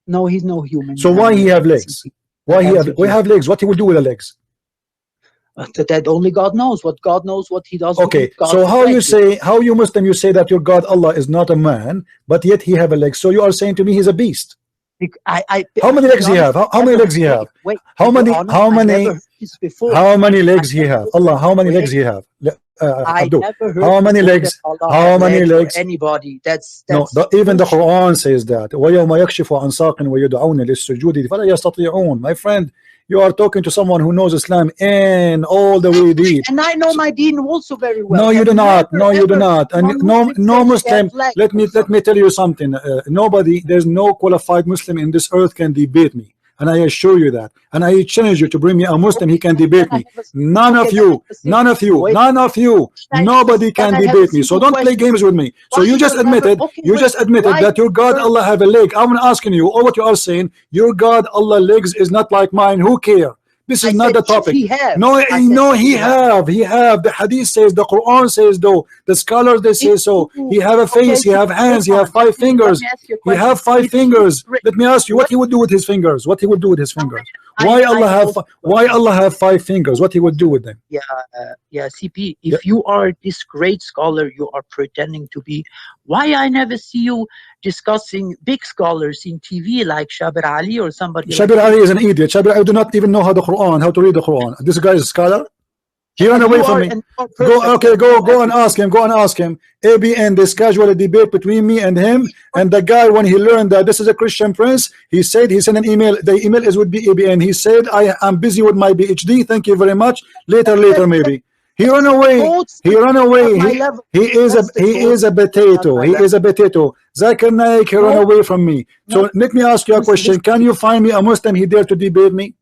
Speaker 1: No, he's no human.
Speaker 2: So why he have legs? Why he have legs? What he will do with the legs?
Speaker 1: That only God knows. What God knows, what he does.
Speaker 2: Okay, so how you Muslim, you say that your God Allah is not a man, but yet he have a leg. So you are saying to me he's a beast. How many legs he have? How many legs he have? How many legs he have? Allah, how many legs he have? Abdul, how many legs? How many legs?
Speaker 1: Anybody? That's
Speaker 2: no. Even the Quran says that. وَيَوْمَ يَكْشِفُ عَنْ سَاقٍ وَيُدْعَوْنَ لِلسُّجُودِ فَلَا يَسْتَطِيعُونَ. My friend, you are talking to someone who knows Islam in all the way deep.
Speaker 1: And I know my deen also very well.
Speaker 2: No, you do not. No, you do not. And no Muslim. Let me tell you something. Nobody. There's no qualified Muslim in this earth can debate me. And I assure you that. And I challenge you to bring me a Muslim. He can debate me. None of you. None of you. None of you. Nobody can debate me. So don't play games with me. So you just admitted. You just admitted that your God Allah have a leg. I'm asking you. All what you are saying. Your God Allah legs is not like mine. Who care? This is not the topic. No, he have. The hadith says, the Quran says, though. The scholars, they say so. He have a face, he have hands, he have 5 fingers. He have 5 fingers. Let me ask you, what he would do with his fingers? What he would do with his fingers? Why Allah have 5 fingers? What he would do with them?
Speaker 1: Yeah, CP, if you are this great scholar you are pretending to be, why I never see you discussing big scholars in TV like Shabir Ali or somebody?
Speaker 2: Shabir Ali is an idiot. Shabir Ali do not even know how to read the Quran. This guy is a scholar. He ran away from me. Go and ask him. Go and ask him. ABN, this casual debate between me and him, and the guy, when he learned that this is a Christian prince, he said, he sent an email. The email is would be ABN. He said, I am busy with my PhD. Thank you very much. Later maybe. He ran away. He ran away. He is a potato. He is a potato. Zakir Naik, he ran away from me. So let me ask you a question. Can you find me a Muslim he dare to debate me?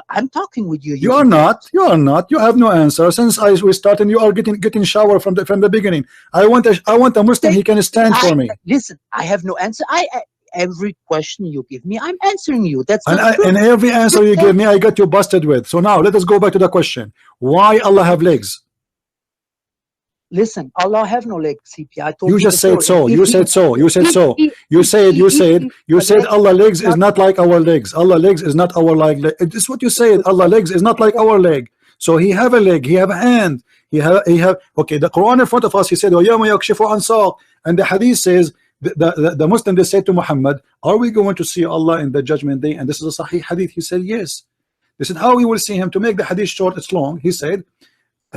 Speaker 1: I'm talking with you.
Speaker 2: You are not. You are not. You have no answer. Since we started, you are getting shower from the beginning. I want a Muslim he can stand for me.
Speaker 1: Listen, I have no answer. Every question you give me, I'm answering you. That's
Speaker 2: and every answer you give me, I got you busted with. So now let us go back to the question. Why Allah have legs?
Speaker 1: Listen, Allah have no legs, CP. I told
Speaker 2: you just said so. You said so. You said so. You said Allah legs is not like our legs. Allah legs is not our like. This is what you said. Allah legs is not like our leg. So he have a leg. He have a hand. He have. Okay. The Quran in front of us. He said, وَيَوْمَ يَكْشِفُ عَنْ سَاقٍ. And the hadith says, the Muslim, they said to Muhammad, are we going to see Allah in the judgment day? And this is a Sahih hadith. He said yes. They said, how we will see him? To make the hadith short, it's long. He said,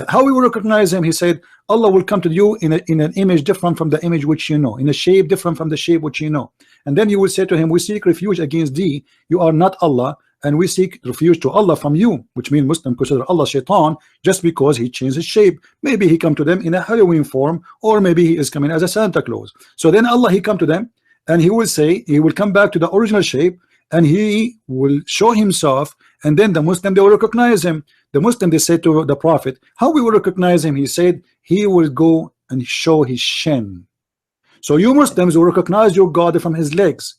Speaker 2: how we will recognize him? He said, Allah will come to you in an image different from the image which you know, in a shape different from the shape which you know. And then you will say to him, we seek refuge against thee. You are not Allah, and we seek refuge to Allah from you, which means Muslim consider Allah shaitan just because he changed his shape. Maybe he come to them in a Halloween form, or maybe he is coming as a Santa Claus. So then Allah, he come to them and he will say, he will come back to the original shape and he will show himself, and then the Muslim, they will recognize him. The Muslim, they say to the Prophet, how we will recognize him? He said, he will go and show his shin. So you Muslims will recognize your God from his legs.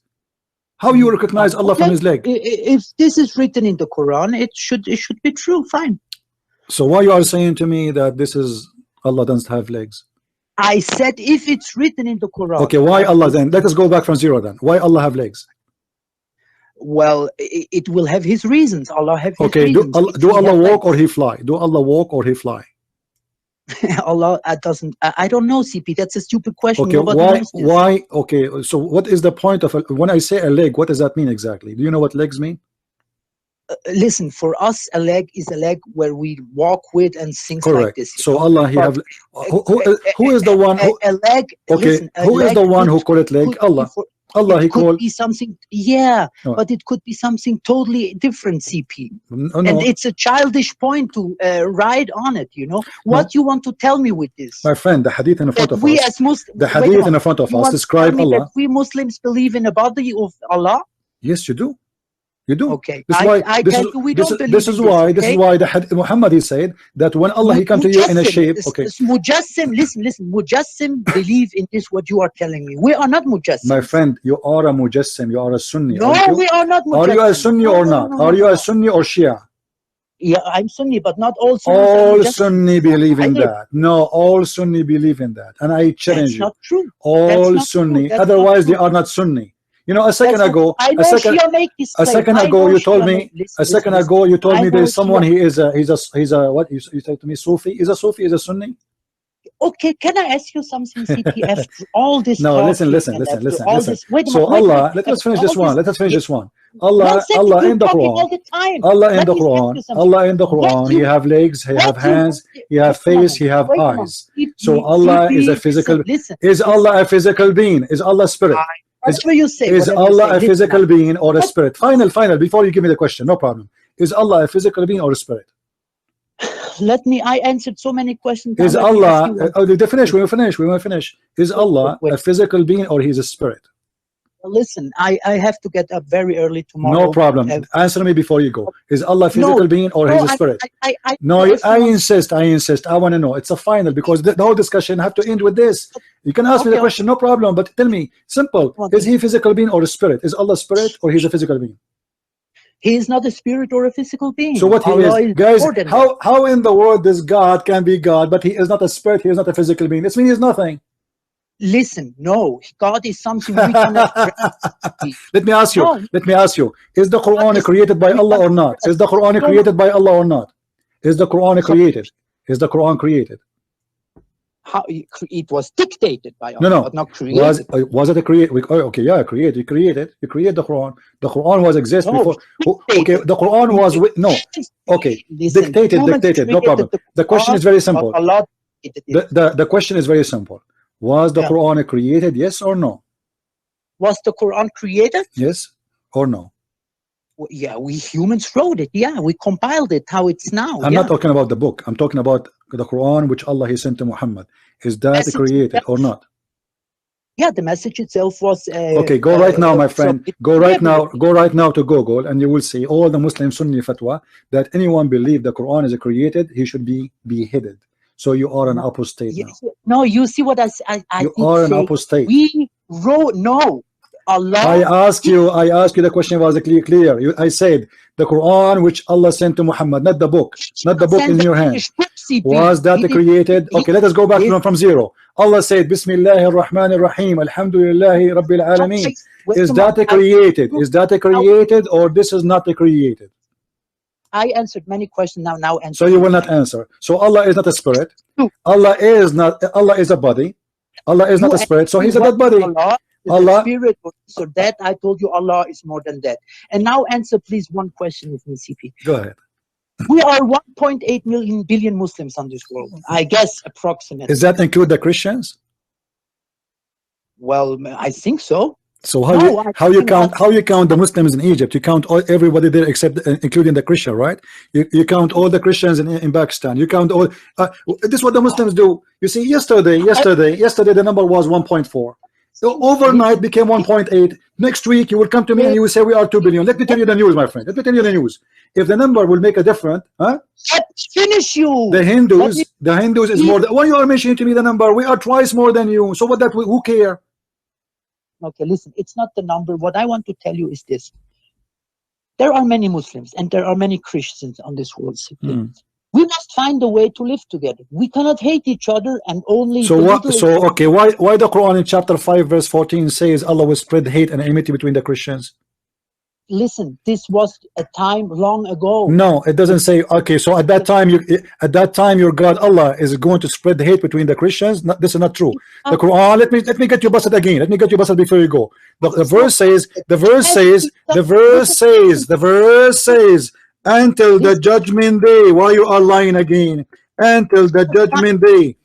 Speaker 2: How you recognize Allah from his leg?
Speaker 1: If this is written in the Quran, it should be true. Fine.
Speaker 2: So why you are saying to me that this is Allah doesn't have legs?
Speaker 1: I said if it's written in the Quran.
Speaker 2: Okay, why Allah then? Let us go back from zero then. Why Allah have legs?
Speaker 1: Well, it will have his reasons. Allah have his
Speaker 2: reasons. Do Allah walk or he fly? Do Allah walk or he fly?
Speaker 1: Allah doesn't. I don't know, CP. That's a stupid question.
Speaker 2: Okay, why? Okay, so what is the point of when I say a leg? What does that mean exactly? Do you know what legs mean?
Speaker 1: Listen, for us, a leg is a leg where we walk with and things like this.
Speaker 2: So Allah, he have who is the one?
Speaker 1: A leg.
Speaker 2: Okay, listen, who is the one who call it leg? Allah. Allah, he called
Speaker 1: be something, but it could be something totally different, CP. And it's a childish point to ride on it, you know. What you want to tell me with this?
Speaker 2: My friend, the hadith in front of
Speaker 1: we
Speaker 2: us.
Speaker 1: As Muslims,
Speaker 2: the hadith in front of us describe Allah.
Speaker 1: That we Muslims believe in the body of Allah?
Speaker 2: Yes, you do. You do.
Speaker 1: Okay. This is
Speaker 2: why the Muhammad, he said that when Allah, he come to you in a shape. Okay.
Speaker 1: Mujassim, listen. Mujassim believe in this. What you are telling me, we are not Mujassim.
Speaker 2: My friend, you are a Mujassim. You are a Sunni.
Speaker 1: No, we are not Mujassim.
Speaker 2: Are you a Sunni or not? Are you a Sunni or Shia?
Speaker 1: Yeah, I'm Sunni, but not all Sunnis are
Speaker 2: All
Speaker 1: just
Speaker 2: Sunni believe in
Speaker 1: I live.
Speaker 2: that. No, all Sunni believe in that, and I challenge
Speaker 1: That's
Speaker 2: you.
Speaker 1: not true. That's
Speaker 2: All
Speaker 1: not true.
Speaker 2: Sunni.
Speaker 1: That's not
Speaker 2: Otherwise, they
Speaker 1: true.
Speaker 2: are not Sunni. You know, a second
Speaker 1: That's not
Speaker 2: ago,
Speaker 1: true. I
Speaker 2: a
Speaker 1: know
Speaker 2: second,
Speaker 1: Shia make this
Speaker 2: a
Speaker 1: claim.
Speaker 2: second
Speaker 1: I
Speaker 2: ago,
Speaker 1: know
Speaker 2: you told
Speaker 1: Shia
Speaker 2: me.
Speaker 1: make. Listen,
Speaker 2: A second
Speaker 1: listen,
Speaker 2: ago, you told
Speaker 1: I
Speaker 2: me there
Speaker 1: know
Speaker 2: is someone.
Speaker 1: Shia.
Speaker 2: He's a what? You said to me, Sufi. Is a Sufi? Is a Sunni?
Speaker 1: Okay, can I ask you something, CP? After all this
Speaker 2: No, listen,
Speaker 1: talking
Speaker 2: listen,
Speaker 1: and
Speaker 2: listen,
Speaker 1: after
Speaker 2: listen,
Speaker 1: all
Speaker 2: listen.
Speaker 1: this, wait a
Speaker 2: So
Speaker 1: minute,
Speaker 2: Allah, let us
Speaker 1: after
Speaker 2: finish
Speaker 1: all
Speaker 2: this one.
Speaker 1: this,
Speaker 2: Let us finish this one.
Speaker 1: one
Speaker 2: Allah,
Speaker 1: second,
Speaker 2: Allah
Speaker 1: you're
Speaker 2: in the
Speaker 1: talking
Speaker 2: Quran.
Speaker 1: all the time.
Speaker 2: Allah in
Speaker 1: Let
Speaker 2: the
Speaker 1: me ask
Speaker 2: Quran.
Speaker 1: you something.
Speaker 2: Allah in the
Speaker 1: What
Speaker 2: Quran. He
Speaker 1: you,
Speaker 2: have legs. He have
Speaker 1: what you,
Speaker 2: hands. He have
Speaker 1: wait a
Speaker 2: face.
Speaker 1: moment,
Speaker 2: He have
Speaker 1: wait a moment.
Speaker 2: eyes. So
Speaker 1: CP,
Speaker 2: Allah is a physical.
Speaker 1: listen,
Speaker 2: Is Allah a physical being? Is Allah spirit?
Speaker 1: whatever you say,
Speaker 2: Is
Speaker 1: whatever you
Speaker 2: Allah
Speaker 1: say.
Speaker 2: a
Speaker 1: Listen
Speaker 2: physical
Speaker 1: now.
Speaker 2: being or a spirit? Final. Before you give me the question, no problem. Is Allah a physical being or a spirit?
Speaker 1: I answered so many questions. Now
Speaker 2: Is
Speaker 1: let me ask
Speaker 2: Allah?
Speaker 1: you one.
Speaker 2: We will finish. Is Allah a physical being or He's a spirit?
Speaker 1: Listen, I have to get up very early tomorrow.
Speaker 2: No problem. Answer me before you go. Is Allah a physical being or He's a spirit? I insist. I want to know. It's a final because the whole discussion have to end with this. You can ask me the question, no problem. But tell me, simple. Is He a physical being or a spirit? Is Allah a spirit or He's a physical being?
Speaker 1: He is not a spirit or a physical being.
Speaker 2: So what He is, guys? How in the world this God can be God, but He is not a spirit? He is not a physical being. This means He's nothing.
Speaker 1: Listen, no, God is something we cannot
Speaker 2: Let me ask you, is the Quran created by Allah or not? Is the Quran created by Allah or not? Is the Quran created? Is the Quran created?
Speaker 1: How it was dictated by Allah, but not created.
Speaker 2: Was it a create? Okay, yeah, created. You created the Quran. The Quran was exist before. Okay, the Quran was dictated. No problem. The question is very simple. The question is very simple. Was the Quran created? Yes or no?
Speaker 1: Was the Quran created?
Speaker 2: Yes or no?
Speaker 1: Yeah, we humans wrote it. Yeah, we compiled it how it's now.
Speaker 2: I'm not talking about the book. I'm talking about the Quran which Allah He sent to Muhammad. Is that created or not?
Speaker 1: Yeah, the message itself was
Speaker 2: okay, go right now, my friend. Go right now to Google and you will see all the Muslim Sunni fatwa that anyone believe the Quran is created, he should be beheaded. So you are an apostate now.
Speaker 1: No, you see what I
Speaker 2: you are an apostate.
Speaker 1: We wrote Allah.
Speaker 2: I asked you the question was clear. I said the Quran which Allah sent to Muhammad, not the book in your hand. Was that created? Okay, let us go back from zero. Allah said Bismillahir Rahmanir Rahim, Alhamdulillahi Rabbil Alameen. Is that created? Is that created or this is not created?
Speaker 1: I answered many questions now answer.
Speaker 2: So you will not answer. So Allah is not a spirit. Allah is a body. Allah is not a spirit, so He's a dead body.
Speaker 1: Allah spirit, so that I told you Allah is more than that. And now answer please one question with me, CP.
Speaker 2: Go ahead.
Speaker 1: We are 1.8 billion Muslims on this world, I guess approximately.
Speaker 2: Does that include the Christians?
Speaker 1: Well, I think so.
Speaker 2: So how you count the Muslims in Egypt? You count everybody there except including the Christian, right? You count all the Christians in Pakistan. You count all. This is what the Muslims do. You see, yesterday the number was 1.4. So overnight became 1.8. Next week you will come to me and you will say we are 2 billion. Let me tell you the news, my friend. Let me tell you the news. If the number will make a difference,
Speaker 1: finish you.
Speaker 2: The Hindus is more. Why you are mentioning to me the number? We are twice more than you. So what? Who care?
Speaker 1: Okay, listen. It's not the number. What I want to tell you is this: there are many Muslims and there are many Christians on this world. We must find a way to live together. We cannot hate each other and only.
Speaker 2: So what? So okay, why the Quran in chapter 5 verse 14 says Allah will spread hate and enmity between the Christians?
Speaker 1: Listen, this was a time long ago.
Speaker 2: No, it doesn't say. Okay, so at that time your God Allah is going to spread the hate between the Christians. This is not true. The Quran. Let me get you busted again. Let me get you busted before you go. The verse says. Until the judgment day. Why you are lying again? Until the judgment day.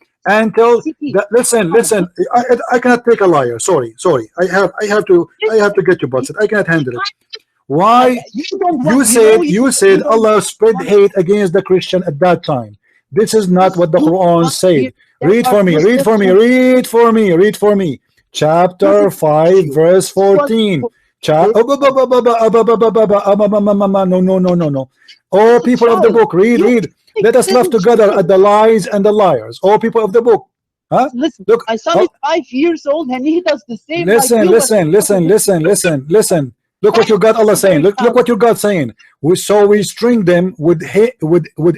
Speaker 2: Listen. I cannot take a liar. Sorry. I have to get you busted. I cannot handle it. Why? You said Allah spread hate against the Christian at that time. This is not what the Quran said. Read for me. Chapter 5 verse 14. No. Oh, people of the book, read. Let us laugh together at the lies and the liars. Oh, people of the book.
Speaker 1: Listen, my son is 5 years old and he does the same.
Speaker 2: Listen. Look what you got Allah saying. Look what you got saying. So we string them with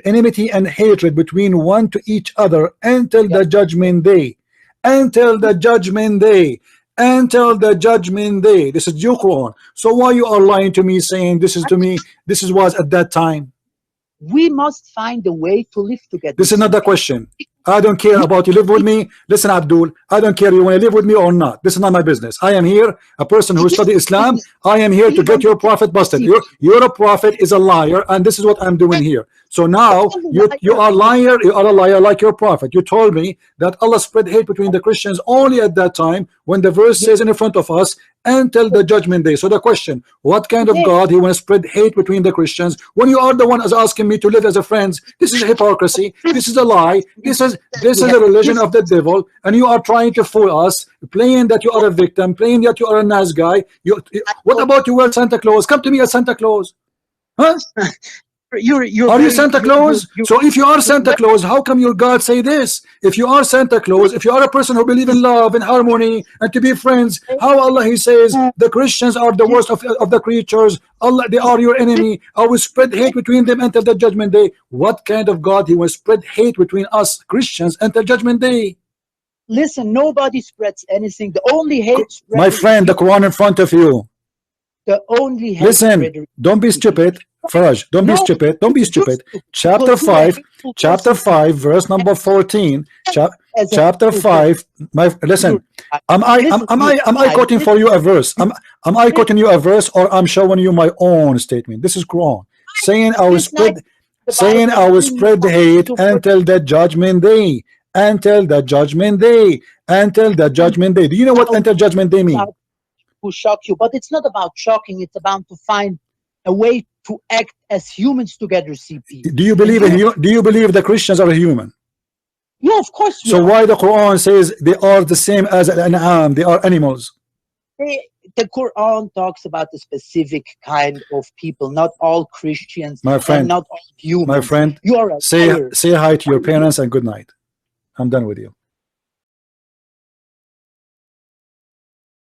Speaker 2: enmity and hatred between one to each other until the judgment day. Until the judgment day. Until the judgment day. This is your Quran. So why you are lying to me, saying this is to me, this is was at that time?
Speaker 1: We must find a way to live together.
Speaker 2: This is not the question. I don't care about you live with me. Listen, Abdul, I don't care you want to live with me or not. This is not my business. I am here, a person who study Islam. I am here to get your prophet busted. Your prophet is a liar, and this is what I'm doing here. So now you are liar. You are a liar like your prophet. You told me that Allah spread hate between the Christians only at that time when the verse says in front of us until the judgment day. So the question, what kind of God he want to spread hate between the Christians when you are the one as asking me to live as a friends? This is hypocrisy. This is a lie. This is a religion of the devil, and you are trying to fool us, playing that you are a victim, playing that you are a nice guy. What about you wear Santa Claus? Come to me as Santa Claus. Huh? Are you Santa Claus? So if you are Santa Claus, how come your God say this? If you are Santa Claus, if you are a person who believe in love and harmony and to be friends, how Allah he says the Christians are the worst of the creatures, Allah they are your enemy, I will spread hate between them until the judgment day. What kind of God he will spread hate between us Christians until judgment day?
Speaker 1: Listen, nobody spreads anything. The only hate,
Speaker 2: my friend, the Quran in front of you.
Speaker 1: The only hate.
Speaker 2: Listen, don't be stupid. Faraj, don't be stupid. Don't be stupid. Chapter 5, verse number 14. Chapter 5. Listen. Am I quoting for you a verse? Am I quoting you a verse, or I'm showing you my own statement? This is Quran saying I will spread the hate until the judgment day. Until the judgment day. Until the judgment day. Do you know what until judgment day means?
Speaker 1: To shock you, but it's not about shocking. It's about to find a way to act as humans together. CP.
Speaker 2: Do you believe the Christians are human?
Speaker 1: Yeah, of course.
Speaker 2: So why the Quran says they are the same as an an'am? They are animals.
Speaker 1: The Quran talks about a specific kind of people, not all Christians,
Speaker 2: my friend,
Speaker 1: and not all humans.
Speaker 2: My friend,
Speaker 1: you are
Speaker 2: say hi to your parents and good night. I'm done with you.